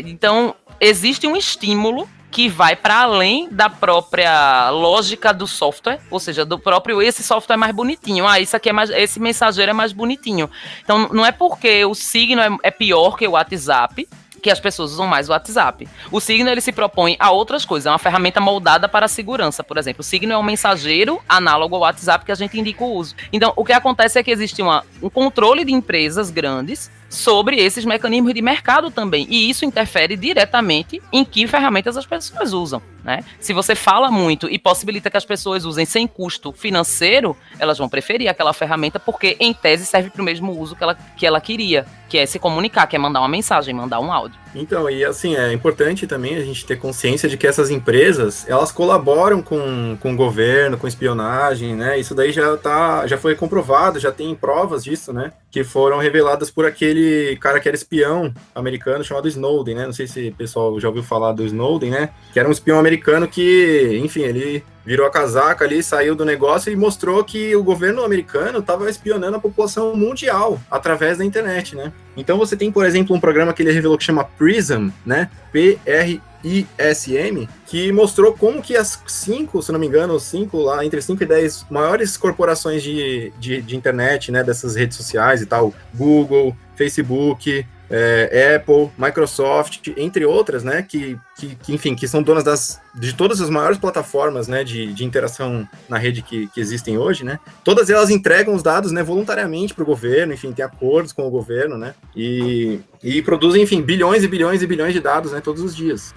Então existe um estímulo que vai para além da própria lógica do software, ou seja, do próprio, esse software é mais bonitinho, isso aqui esse mensageiro é mais bonitinho. Então não é porque o Signal é pior que o WhatsApp que as pessoas usam mais o WhatsApp. O Signal, ele se propõe a outras coisas, é uma ferramenta moldada para a segurança, por exemplo. O Signal é um mensageiro análogo ao WhatsApp que a gente indica o uso. Então, o que acontece é que existe um controle de empresas grandes sobre esses mecanismos de mercado também, e isso interfere diretamente em que ferramentas as pessoas usam, né? Se você fala muito e possibilita que as pessoas usem sem custo financeiro, elas vão preferir aquela ferramenta porque, em tese, serve para o mesmo uso que ela queria, que é se comunicar, que é mandar uma mensagem, mandar um áudio. Então, e assim, é importante também a gente ter consciência de que essas empresas, elas colaboram com o governo, com espionagem, né? Isso daí já foi comprovado, já tem provas disso, né? Que foram reveladas por aquele cara que era espião americano chamado Snowden, né? Não sei se o pessoal já ouviu falar do Snowden, né? Que era um espião americano que, enfim, ele virou a casaca ali, saiu do negócio e mostrou que o governo americano estava espionando a população mundial através da internet, né? Então você tem, por exemplo, um programa que ele revelou que chama PRISM, né? PRISM, que mostrou como que as 5, se não me engano, lá, entre 5 e 10 maiores corporações de internet, né? Dessas redes sociais e tal, Google, Facebook, Apple, Microsoft, entre outras, né, que enfim, que são donas de todas as maiores plataformas, né, de interação na rede que existem hoje, né, todas elas entregam os dados, né, voluntariamente para o governo, enfim, tem acordos com o governo, né, e produzem, enfim, bilhões e bilhões e bilhões de dados, né, todos os dias.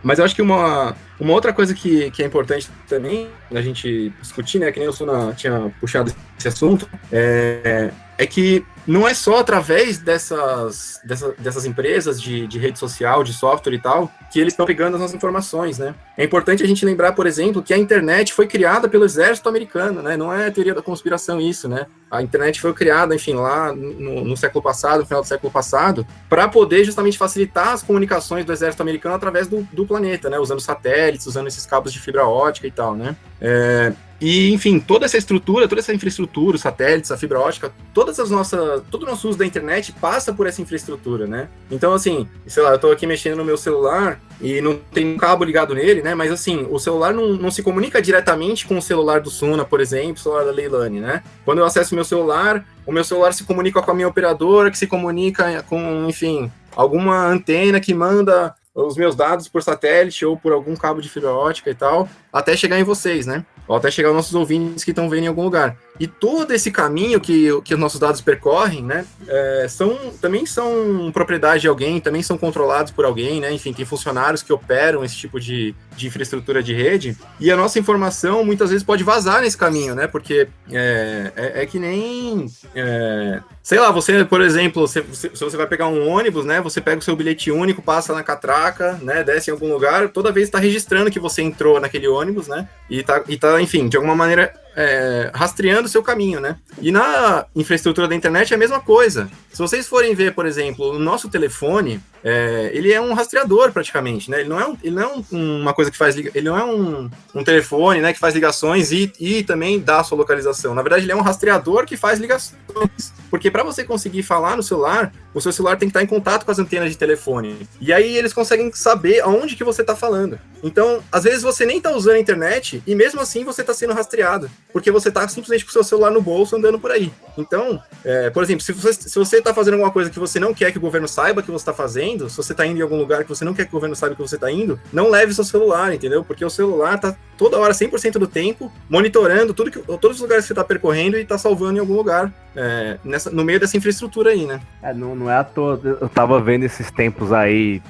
Mas eu acho que uma outra coisa que é importante também a gente discutir, né, que nem o Suna tinha puxado esse assunto, é que não é só através dessas empresas de rede social, de software e tal, que eles estão pegando as nossas informações, né? É importante a gente lembrar, por exemplo, que a internet foi criada pelo exército americano, né? Não é teoria da conspiração isso, né? A internet foi criada, enfim, lá no século passado, no final do século passado, para poder justamente facilitar as comunicações do exército americano através do planeta, né? Usando satélites, usando esses cabos de fibra ótica e tal, né? E, enfim, toda essa infraestrutura, os satélites, a fibra ótica, todo o nosso uso da internet passa por essa infraestrutura, né? Então, assim, sei lá, eu tô aqui mexendo no meu celular e não tem um cabo ligado nele, né? Mas, assim, o celular não se comunica diretamente com o celular do Suna, por exemplo, o celular da Leilani, né? Quando eu acesso o meu celular se comunica com a minha operadora, que se comunica com, enfim, alguma antena que manda os meus dados por satélite ou por algum cabo de fibra ótica e tal, até chegar em vocês, né? Ou até chegar aos nossos ouvintes que estão vendo em algum lugar. E todo esse caminho que os nossos dados percorrem, né, também são propriedade de alguém, também são controlados por alguém, né? Enfim, tem funcionários que operam esse tipo de infraestrutura de rede, e a nossa informação muitas vezes pode vazar nesse caminho, né? Porque é que nem... sei lá, você, por exemplo, se você vai pegar um ônibus, né? Você pega o seu bilhete único, passa na catraca, né? Desce em algum lugar, toda vez está registrando que você entrou naquele ônibus, né? E tá, enfim, de alguma maneira rastreando o seu caminho, né? E na infraestrutura da internet é a mesma coisa. Se vocês forem ver, por exemplo, o nosso telefone, ele é um rastreador praticamente, né? Ele não é uma coisa que faz... Ele não é um telefone, né, que faz ligações e também dá a sua localização. Na verdade, ele é um rastreador que faz ligações. Porque para você conseguir falar no celular, o seu celular tem que estar em contato com as antenas de telefone. E aí eles conseguem saber aonde que você está falando. Então, às vezes você nem está usando a internet e mesmo assim você está sendo rastreado. Porque você está simplesmente com o seu celular no bolso andando por aí. Então, por exemplo, se você está fazendo alguma coisa que você não quer que o governo saiba que você está fazendo, se você está indo em algum lugar que você não quer que o governo saiba que você está indo, não leve seu celular, entendeu? Porque o celular está toda hora, 100% do tempo, monitorando todos os lugares que você está percorrendo e está salvando em algum lugar no meio dessa infraestrutura aí, né? Não é à toa. Eu tava vendo esses tempos aí.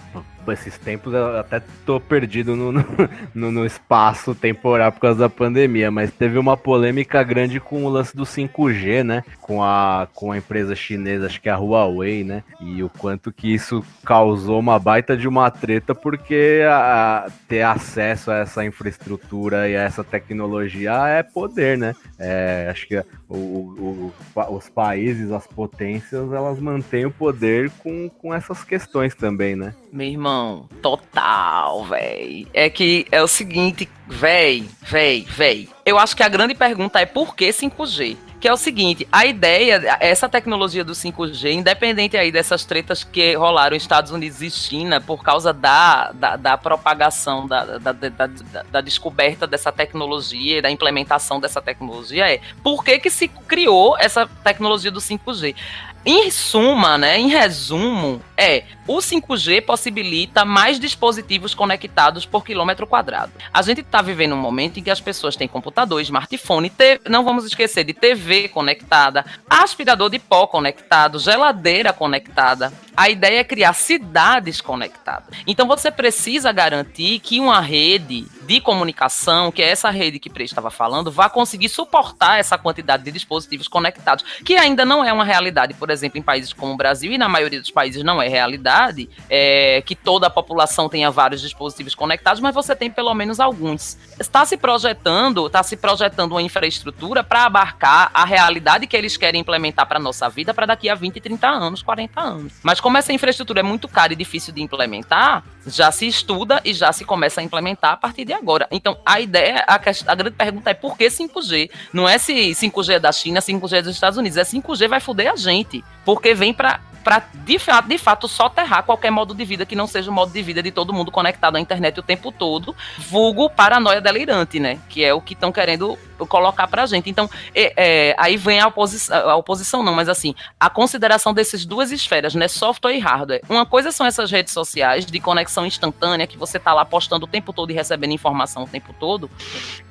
Esses tempos eu até tô perdido no espaço temporal por causa da pandemia, mas teve uma polêmica grande com o lance do 5G, né? Com a empresa chinesa, acho que é a Huawei, né? E o quanto que isso causou uma baita de uma treta, porque ter acesso a essa infraestrutura e a essa tecnologia é poder, né? Acho que os países, as potências, elas mantêm o poder com essas questões também, né? Meu irmão, total, véi. É que é o seguinte, véi. Eu acho que a grande pergunta é por que 5G? Que é o seguinte, a ideia, essa tecnologia do 5G, independente aí dessas tretas que rolaram nos Estados Unidos e China por causa da propagação, da descoberta dessa tecnologia, da implementação dessa tecnologia, por que se criou essa tecnologia do 5G? Em suma, né, em resumo, o 5G possibilita mais dispositivos conectados por quilômetro quadrado. A gente está vivendo um momento em que as pessoas têm computador, smartphone, não vamos esquecer de TV conectada, aspirador de pó conectado, geladeira conectada. A ideia é criar cidades conectadas. Então você precisa garantir que uma rede de comunicação, que é essa rede que o Prey estava falando, vai conseguir suportar essa quantidade de dispositivos conectados, que ainda não é uma realidade, por exemplo, em países como o Brasil, e na maioria dos países não é realidade, que toda a população tenha vários dispositivos conectados, mas você tem pelo menos alguns. Está se projetando uma infraestrutura para abarcar a realidade que eles querem implementar para a nossa vida para daqui a 20, 30 anos, 40 anos. Mas como essa infraestrutura é muito cara e difícil de implementar, já se estuda e já se começa a implementar a partir de agora. Então, a ideia, a grande pergunta é por que 5G? Não é se 5G é da China, 5G é dos Estados Unidos, 5G vai foder a gente, porque vem para de fato soterrar qualquer modo de vida que não seja o modo de vida de todo mundo conectado à internet o tempo todo, vulgo paranoia delirante, né? Que é o que estão querendo colocar pra gente. Então, aí vem a oposição não, mas assim, a consideração dessas duas esferas, né? Software e hardware. Uma coisa são essas redes sociais de conexão instantânea, que você tá lá postando o tempo todo e recebendo informação o tempo todo,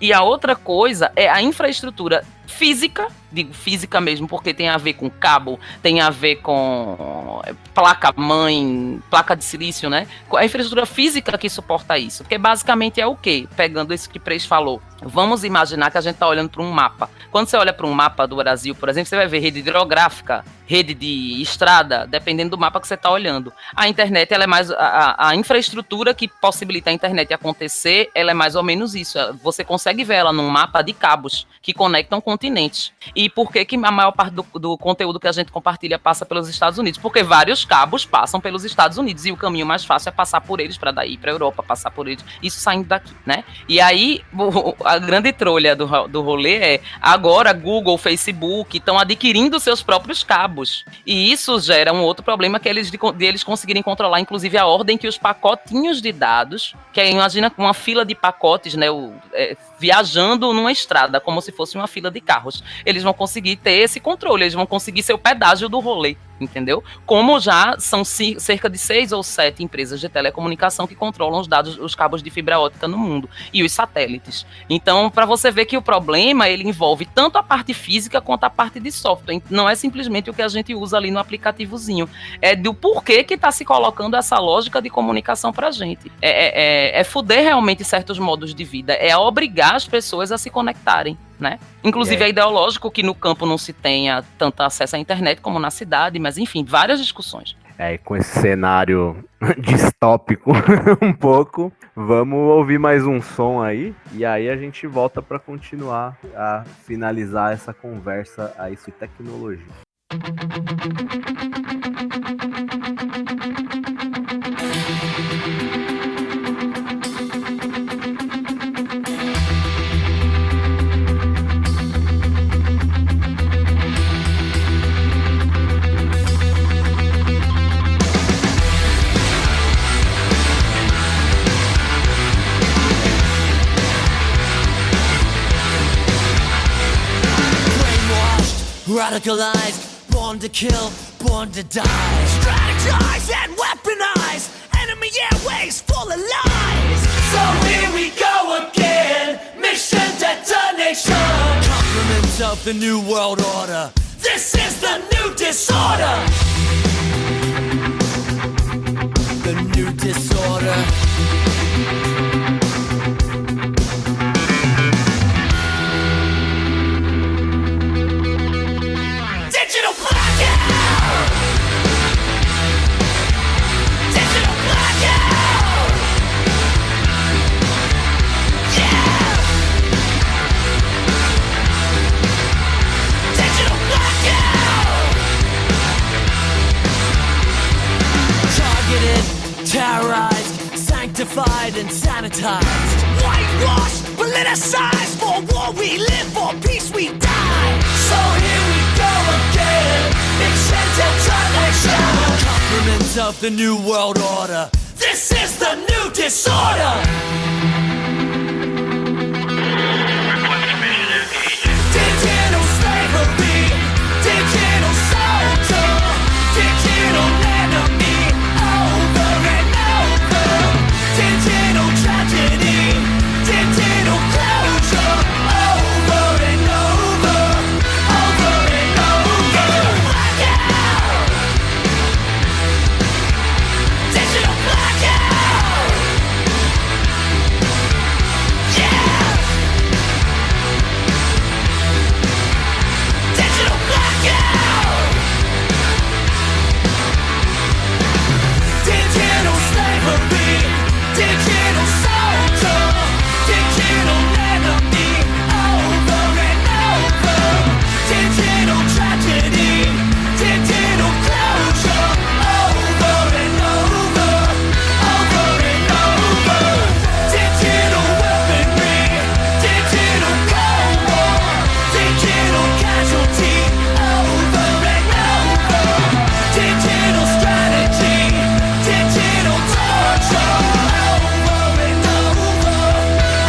e a outra coisa é a infraestrutura física, digo física mesmo, porque tem a ver com cabo, tem a ver com placa-mãe, placa de silício, né? A infraestrutura física que suporta isso, porque basicamente é o quê? Pegando isso que o Prey falou, vamos imaginar que a gente está olhando para um mapa. Quando você olha para um mapa do Brasil, por exemplo, você vai ver rede hidrográfica, rede de estrada, dependendo do mapa que você está olhando. A internet, ela é mais a infraestrutura que possibilita a internet acontecer, ela é mais ou menos isso. Você consegue ver ela num mapa de cabos que conectam continentes. E por que a maior parte do conteúdo que a gente compartilha passa pelos Estados Unidos? Porque vários cabos passam pelos Estados Unidos e o caminho mais fácil é passar por eles para daí para a Europa, passar por eles, isso saindo daqui, né? E aí, a grande trolha do rolê é, agora Google, Facebook estão adquirindo seus próprios cabos. E isso gera um outro problema, que é eles conseguirem controlar, inclusive, a ordem que os pacotinhos de dados, que é, imagina uma fila de pacotes, né, viajando numa estrada, como se fosse uma fila de carros. Eles vão conseguir ter esse controle, eles vão conseguir ser o pedágio do rolê, entendeu? Como já são cerca de 6 ou 7 empresas de telecomunicação que controlam os dados, os cabos de fibra óptica no mundo, e os satélites. Então, para você ver que o problema, ele envolve tanto a parte física quanto a parte de software. Não é simplesmente o que a gente usa ali no aplicativozinho. É do porquê que está se colocando essa lógica de comunicação pra gente. É fuder realmente certos modos de vida, é obrigar as pessoas a se conectarem, né? Inclusive é ideológico que no campo não se tenha tanto acesso à internet como na cidade, mas enfim, várias discussões. com esse cenário distópico um pouco, vamos ouvir mais um som aí, e aí a gente volta para continuar a finalizar essa conversa aí sobre tecnologia. Radicalized, born to kill, born to die. Strategize and weaponize enemy airways full of lies. So here we go again, mission detonation. Compliments of the new world order. This is the new disorder. The new disorder. Digital blackout! Digital blackout! Yeah! Digital blackout! Targeted, terrorized, sanctified and sanitized. Whitewashed, politicized. For war we live, for peace we die. So here we go again. Mission detonation. Compliments of the new world order. This is the new disorder. Digital slavery. Digital soldier. Digital enemy. Over and over. Digital tragedy. Digital closure. Over and over. Over and over. Blackout. Digital blackout. Yeah. Digital blackout. Digital slavery. Digital soldier. Digital enemy. Over and over. Digital tragedy. Digital closure. Over and over. Over and over. Digital weaponry. Digital cold war. Digital casualty. Over and over. Digital strategy. Digital torture. Over and over.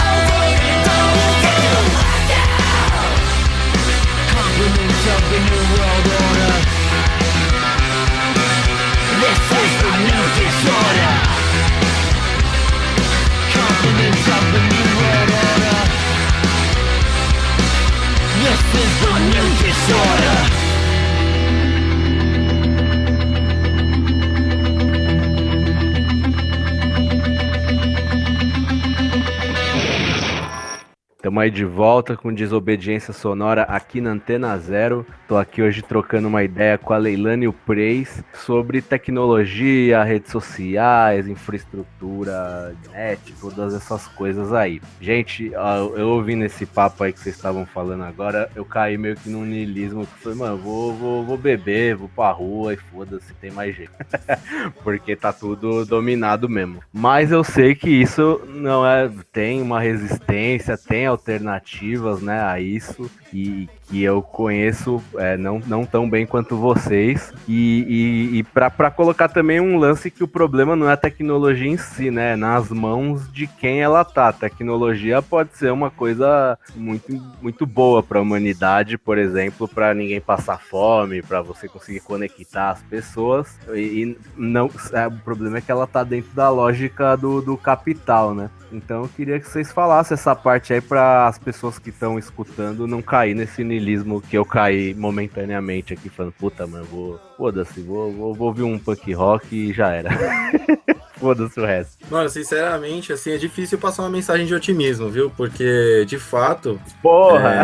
Over and over. Blackout. Compliments of the new world order. This is the new disorder. Compliments of the new world order. This is the new disorder. Estamos aí de volta com Desobediência Sonora aqui na Antena Zero. Estou aqui hoje trocando uma ideia com a Leilane e o Preis sobre tecnologia, redes sociais, infraestrutura, net, todas essas coisas aí. Gente, eu ouvindo esse papo aí que vocês estavam falando agora, eu caí meio que num niilismo que foi, mano, vou beber, vou pra rua e foda-se, tem mais jeito. Porque tá tudo dominado mesmo. Mas eu sei que isso não é, tem uma resistência, tem alternativas, né, a isso, e que eu conheço não tão bem quanto vocês, e para colocar também um lance que o problema não é a tecnologia em si, né, nas mãos de quem ela tá. A tecnologia pode ser uma coisa muito, muito boa para a humanidade, por exemplo, para ninguém passar fome, para você conseguir conectar as pessoas, e não, o problema é que ela tá dentro da lógica do capital, né? Então eu queria que vocês falassem essa parte aí para as pessoas que estão escutando não cair nesse niilismo que eu caí momentaneamente aqui, falando, puta, mano, foda-se, vou ouvir um punk rock e já era. Foda-se o resto. Mano, sinceramente, assim, é difícil passar uma mensagem de otimismo, viu? Porque, de fato... Porra!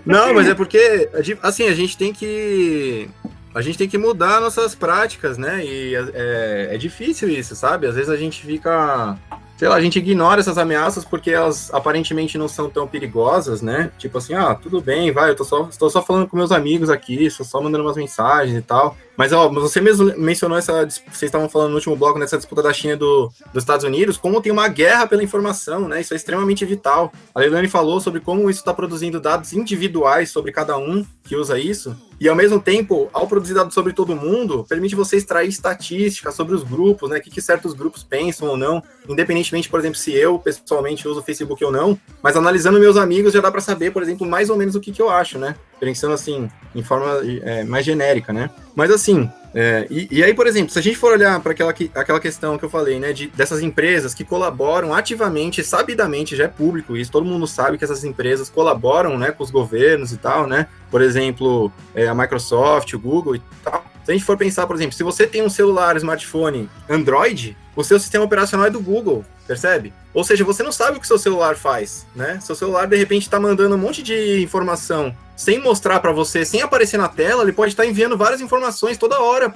Não, mas é porque, assim, a gente tem que a gente tem que mudar nossas práticas, né? E é difícil isso, sabe? Às vezes a gente fica... Sei lá, a gente ignora essas ameaças porque elas aparentemente não são tão perigosas, né? Tipo assim, tudo bem, vai, eu tô só falando com meus amigos aqui, estou só mandando umas mensagens e tal. Mas, você mesmo mencionou vocês estavam falando no último bloco, nessa disputa da China e dos Estados Unidos, como tem uma guerra pela informação, né? Isso é extremamente vital. A Leilani falou sobre como isso está produzindo dados individuais sobre cada um que usa isso, e ao mesmo tempo, ao produzir dados sobre todo mundo, permite você extrair estatísticas sobre os grupos, né? O que certos grupos pensam ou não, independentemente, por exemplo, se eu pessoalmente uso o Facebook ou não, mas analisando meus amigos já dá para saber, por exemplo, mais ou menos o que eu acho, né? Pensando assim, em forma mais genérica, né? Mas assim, e aí, por exemplo, se a gente for olhar para aquela questão que eu falei, né, dessas empresas que colaboram ativamente, sabidamente, já é público isso, todo mundo sabe que essas empresas colaboram, né, com os governos e tal, né? Por exemplo, a Microsoft, o Google e tal. Se a gente for pensar, por exemplo, se você tem um celular, smartphone Android, o seu sistema operacional é do Google, percebe? Ou seja, você não sabe o que seu celular faz, né? Seu celular, de repente, está mandando um monte de informação sem mostrar para você, sem aparecer na tela, ele pode estar enviando várias informações toda hora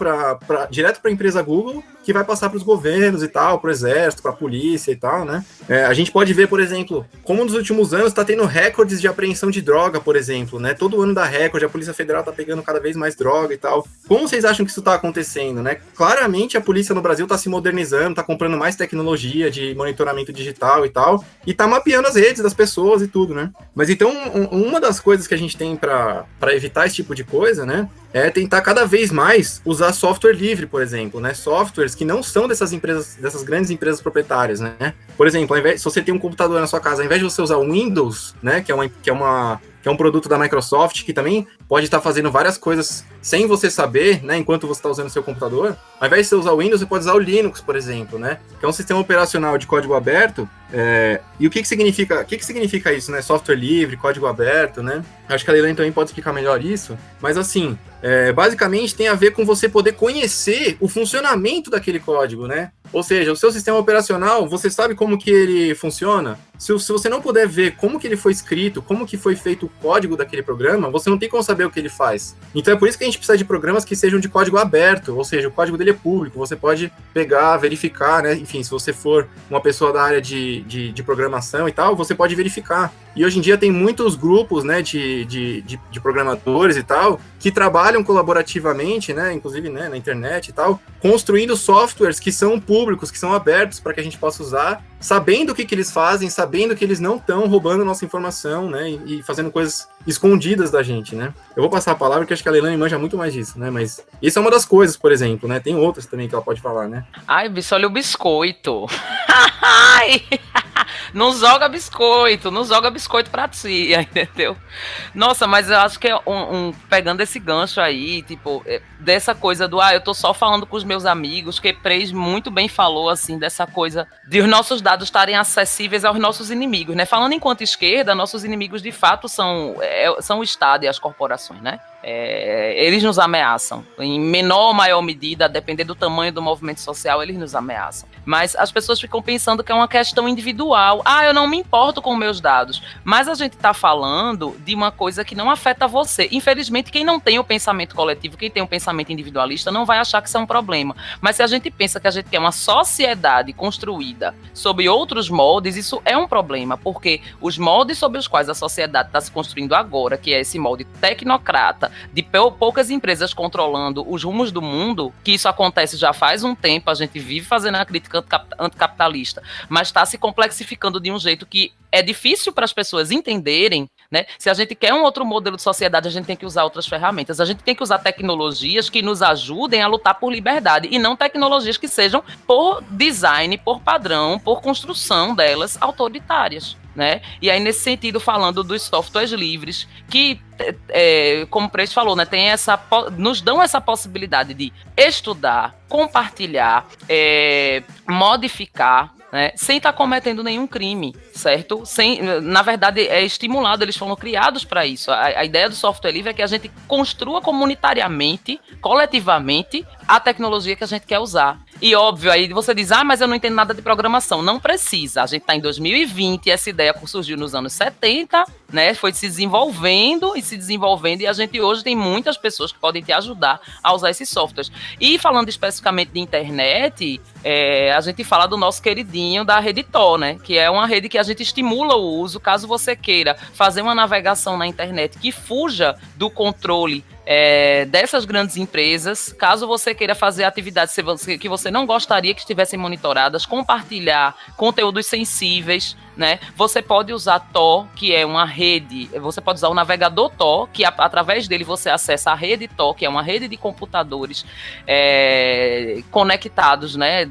direto para a empresa Google, que vai passar para os governos e tal, para o exército, para a polícia e tal, né? A gente pode ver, por exemplo, como nos últimos anos está tendo recordes de apreensão de droga, por exemplo, né? Todo ano dá recorde, a Polícia Federal está pegando cada vez mais droga e tal. Como vocês acham que isso está acontecendo, né? Claramente a polícia no Brasil está se modernizando, está comprando mais tecnologia de monitoramento digital e tal, e está mapeando as redes das pessoas e tudo, né? Mas então, uma das coisas que a gente tem para evitar esse tipo de coisa, né, é tentar cada vez mais usar software livre, por exemplo, né, softwares que não são dessas empresas, dessas grandes empresas proprietárias, né. Por exemplo, se você tem um computador na sua casa, ao invés de você usar o Windows, né, que é um produto da Microsoft, que também pode estar fazendo várias coisas sem você saber, né, enquanto você está usando o seu computador. Ao invés de você usar o Windows, você pode usar o Linux, por exemplo, né, que é um sistema operacional de código aberto. E o que significa isso, né, software livre, código aberto, né? Acho que a Leilani também pode explicar melhor isso, mas assim, basicamente tem a ver com você poder conhecer o funcionamento daquele código, né? Ou seja, o seu sistema operacional, você sabe como que ele funciona? Se você não puder ver como que ele foi escrito, como que foi feito o código daquele programa, você não tem como saber o que ele faz. Então é por isso que a gente precisa de programas que sejam de código aberto, ou seja, o código dele é público, você pode pegar, verificar, né? Enfim, se você for uma pessoa da área de programação e tal, você pode verificar. E hoje em dia tem muitos grupos, né, de programadores e tal, que trabalham colaborativamente, né, inclusive, né, na internet e tal, construindo softwares que são públicos, que são abertos para que a gente possa usar, sabendo o que eles fazem, sabendo que eles não estão roubando nossa informação, né, e fazendo coisas escondidas da gente, né. Eu vou passar a palavra, porque acho que a Leilani manja muito mais disso, né, mas isso é uma das coisas, por exemplo, né, tem outras também que ela pode falar, né. Ai, bicho, olha o biscoito. Não joga biscoito pra ti, entendeu? Nossa, mas eu acho que pegando esse gancho aí, tipo, dessa coisa do, eu tô só falando com os meus amigos, que Preis muito bem falou, assim, dessa coisa de os nossos dados estarem acessíveis aos nossos inimigos, né? Falando enquanto esquerda, nossos inimigos de fato são o Estado e as corporações, né? Eles nos ameaçam, em menor ou maior medida, a depender do tamanho do movimento social, eles nos ameaçam. Mas as pessoas ficam pensando que é uma questão individual. Eu não me importo com meus dados. Mas a gente está falando de uma coisa que não afeta você. Infelizmente, quem não tem o pensamento coletivo, quem tem o pensamento individualista, não vai achar que isso é um problema. Mas se a gente pensa que a gente quer uma sociedade construída sob outros moldes, isso é um problema, porque os moldes sobre os quais a sociedade está se construindo agora, que é esse molde tecnocrata, de poucas empresas controlando os rumos do mundo, que isso acontece já faz um tempo, a gente vive fazendo a crítica anticapitalista, mas está se complexificando de um jeito que é difícil para as pessoas entenderem, né? Se a gente quer um outro modelo de sociedade, a gente tem que usar outras ferramentas, a gente tem que usar tecnologias que nos ajudem a lutar por liberdade, e não tecnologias que sejam, por design, por padrão, por construção delas, autoritárias, né? E aí, nesse sentido, falando dos softwares livres, que, como o Preis falou, né, nos dão essa possibilidade de estudar, compartilhar, modificar, né, sem estar cometendo nenhum crime, certo? Na verdade, é estimulado, eles foram criados para isso. A ideia do software livre é que a gente construa comunitariamente, coletivamente, a tecnologia que a gente quer usar. E óbvio, aí você diz, mas eu não entendo nada de programação. Não precisa, a gente está em 2020, essa ideia surgiu nos anos 70, né, foi se desenvolvendo, e a gente hoje tem muitas pessoas que podem te ajudar a usar esses softwares. E falando especificamente de internet, a gente fala do nosso queridinho da rede Tor, né, que é uma rede que a gente estimula o uso, caso você queira fazer uma navegação na internet que fuja do controle dessas grandes empresas, caso você queira fazer atividades que você não gostaria que estivessem monitoradas, compartilhar conteúdos sensíveis, né? Você pode usar Tor, que é uma rede, você pode usar o navegador Tor, que através dele você acessa a rede Tor, que é uma rede de computadores conectados, né?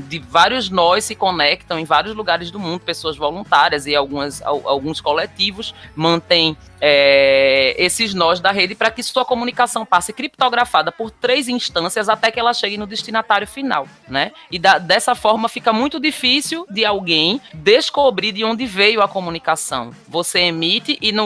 De vários nós se conectam em vários lugares do mundo, pessoas voluntárias e alguns coletivos mantêm esses nós da rede para que sua comunicação passe criptografada por 3 instâncias até que ela chegue no destinatário final, né? E dessa forma fica muito difícil de alguém descobrir de onde veio a comunicação. Você emite e na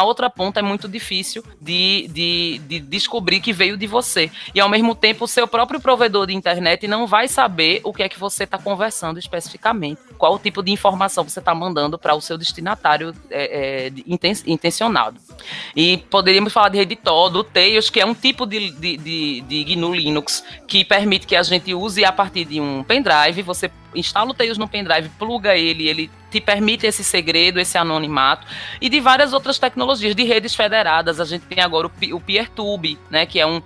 outra ponta é muito difícil de descobrir que veio de você. E ao mesmo tempo o seu próprio provedor de internet não vai saber o que é que você está conversando especificamente, qual o tipo de informação você está mandando para o seu destinatário intencionado. E poderíamos falar de rede Tor, do Tails, que é um tipo de GNU Linux que permite que a gente use a partir de um pendrive. Você instala o Tails no pendrive, pluga ele te permite esse segredo, esse anonimato, e de várias outras tecnologias, de redes federadas. A gente tem agora o PeerTube, né, que é um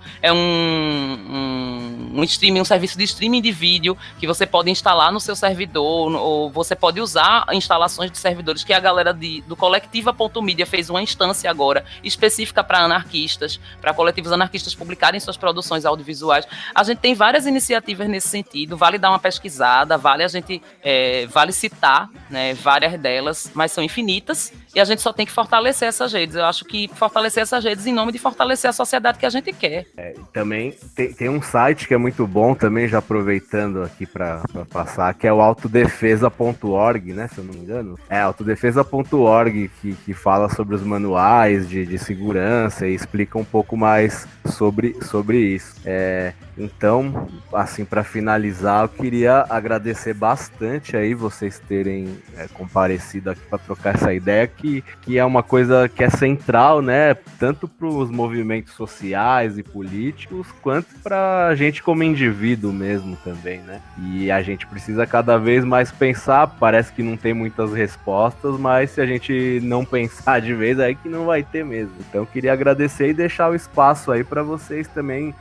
streaming, um serviço de streaming de vídeo que você pode instalar no seu servidor, ou você pode usar instalações de servidores que a galera do Colectiva.media fez uma instância agora específica para anarquistas, para coletivos anarquistas publicarem suas produções audiovisuais. A gente tem várias iniciativas nesse sentido, vale dar uma pesquisada, vale citar, né, várias delas, mas são infinitas, e a gente só tem que fortalecer essas redes. Eu acho que fortalecer essas redes em nome de fortalecer a sociedade que a gente quer. Também tem um site que é muito bom também, já aproveitando aqui para passar, que é o autodefesa.org, né, se eu não me engano. Autodefesa.org, que fala sobre os manuais de segurança e explica um pouco mais sobre isso. Então, assim, para finalizar, eu queria agradecer bastante aí vocês terem comparecido aqui para trocar essa ideia, que é uma coisa que é central, né, tanto para os movimentos sociais e políticos, quanto para a gente como indivíduo mesmo também, né? E a gente precisa cada vez mais pensar, parece que não tem muitas respostas, mas se a gente não pensar de vez, aí que não vai ter mesmo. Então, eu queria agradecer e deixar o espaço aí para vocês também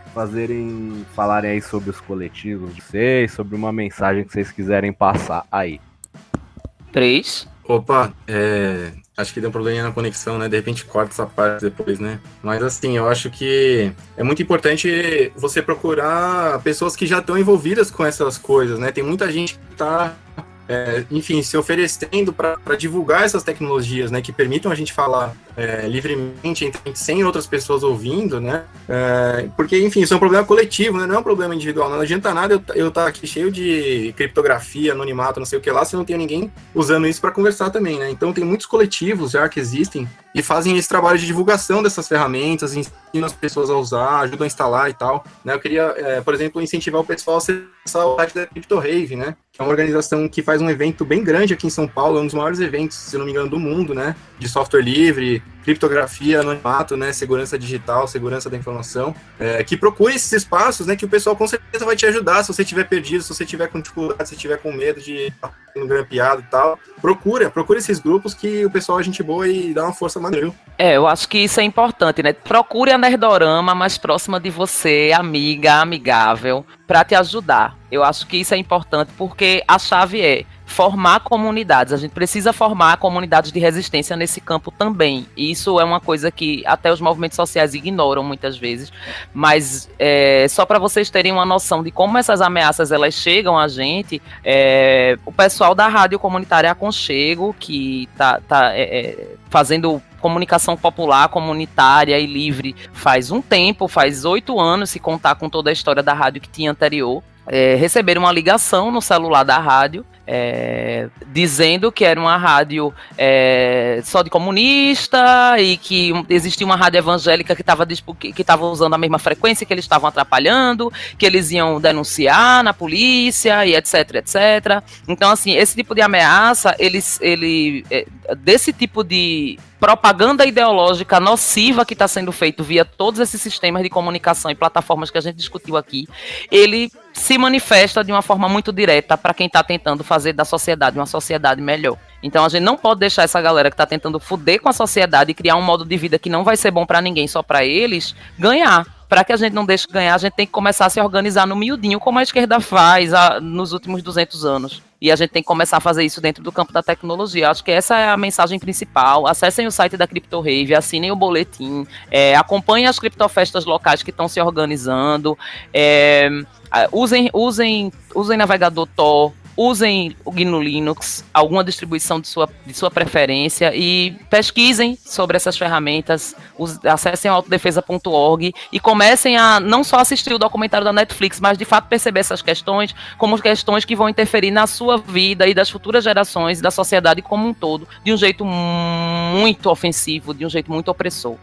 falarem aí sobre os coletivos de vocês, sobre uma mensagem que vocês quiserem passar aí. 3. Opa, acho que deu um probleminha na conexão, né? De repente corta essa parte depois, né? Mas assim, eu acho que é muito importante você procurar pessoas que já estão envolvidas com essas coisas, né? Tem muita gente que está enfim, se oferecendo para divulgar essas tecnologias, né, que permitam a gente falar livremente, sem outras pessoas ouvindo, né, porque, enfim, isso é um problema coletivo, né, não é um problema individual. Não adianta nada eu estar aqui cheio de criptografia, anonimato, não sei o que lá, se não tem ninguém usando isso para conversar também, né. Então tem muitos coletivos já que existem e fazem esse trabalho de divulgação dessas ferramentas, ensinam as pessoas a usar, ajudam a instalar e tal, né. Eu queria, por exemplo, incentivar o pessoal a acessar o site da CryptoRave, né, que é uma organização que faz um evento bem grande aqui em São Paulo, é um dos maiores eventos, se não me engano, do mundo, né, de software livre, criptografia, anonimato, né, segurança digital, segurança da informação, que procure esses espaços, né, que o pessoal com certeza vai te ajudar, se você estiver perdido, se você estiver com dificuldade, se estiver com medo de estar sendo grampeado e tal, procure esses grupos que o pessoal é gente boa e dá uma força maneira. Eu acho que isso é importante, né, procure a Nerdorama mais próxima de você, amiga, amigável, para te ajudar. Eu acho que isso é importante porque a chave é formar comunidades. A gente precisa formar comunidades de resistência nesse campo também. E isso é uma coisa que até os movimentos sociais ignoram muitas vezes. Mas só para vocês terem uma noção de como essas ameaças elas chegam a gente, o pessoal da Rádio Comunitária Aconchego, que tá fazendo comunicação popular, comunitária e livre faz um tempo, faz 8 anos, se contar com toda a história da rádio que tinha anterior, receberam uma ligação no celular da rádio dizendo que era uma rádio só de comunista e que existia uma rádio evangélica que estava usando a mesma frequência, que eles estavam atrapalhando, que eles iam denunciar na polícia e etc, etc. Então, assim, esse tipo de ameaça, desse tipo de propaganda ideológica nociva que está sendo feito via todos esses sistemas de comunicação e plataformas que a gente discutiu aqui, ele se manifesta de uma forma muito direta para quem está tentando fazer da sociedade uma sociedade melhor. Então a gente não pode deixar essa galera que está tentando foder com a sociedade e criar um modo de vida que não vai ser bom para ninguém, só para eles, ganhar. Para que a gente não deixe ganhar, a gente tem que começar a se organizar no miudinho, como a esquerda faz nos últimos 200 anos. E a gente tem que começar a fazer isso dentro do campo da tecnologia. Acho que essa é a mensagem principal. Acessem o site da CryptoRave, assinem o boletim, acompanhem as criptofestas locais que estão se organizando, usem navegador Tor, usem o GNU Linux, alguma distribuição de sua preferência, e pesquisem sobre essas ferramentas, acessem o autodefesa.org e comecem a não só assistir o documentário da Netflix, mas de fato perceber essas questões como questões que vão interferir na sua vida e das futuras gerações, da sociedade como um todo, de um jeito muito ofensivo, de um jeito muito opressor.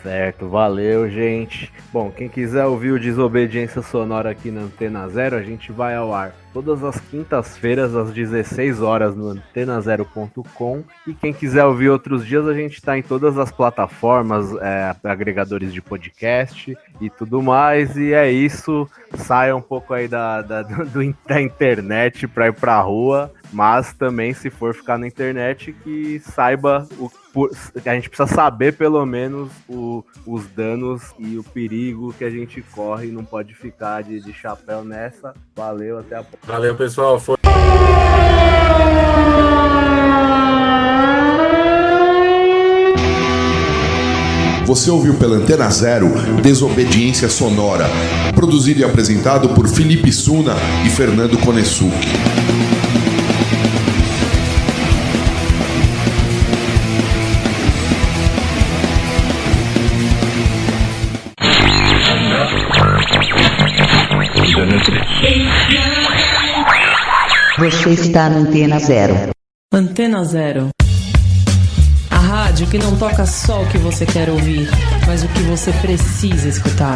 Certo, valeu, gente. Bom, quem quiser ouvir o Desobediência Sonora aqui na Antena Zero, a gente vai ao ar todas as quintas-feiras, às 16 horas, no antenazero.com. E quem quiser ouvir outros dias, a gente está em todas as plataformas, agregadores de podcast e tudo mais. E é isso, saia um pouco aí da internet para ir pra rua, mas também, se for ficar na internet, que saiba a gente precisa saber pelo menos os danos e o perigo que a gente corre, não pode ficar de chapéu nessa. Valeu, até a próxima. Valeu, pessoal. Você ouviu pela Antena Zero Desobediência Sonora, produzido e apresentado por Felipe Suna e Fernando Konesuki. Você está na Antena Zero. Antena Zero. A rádio que não toca só o que você quer ouvir, mas o que você precisa escutar.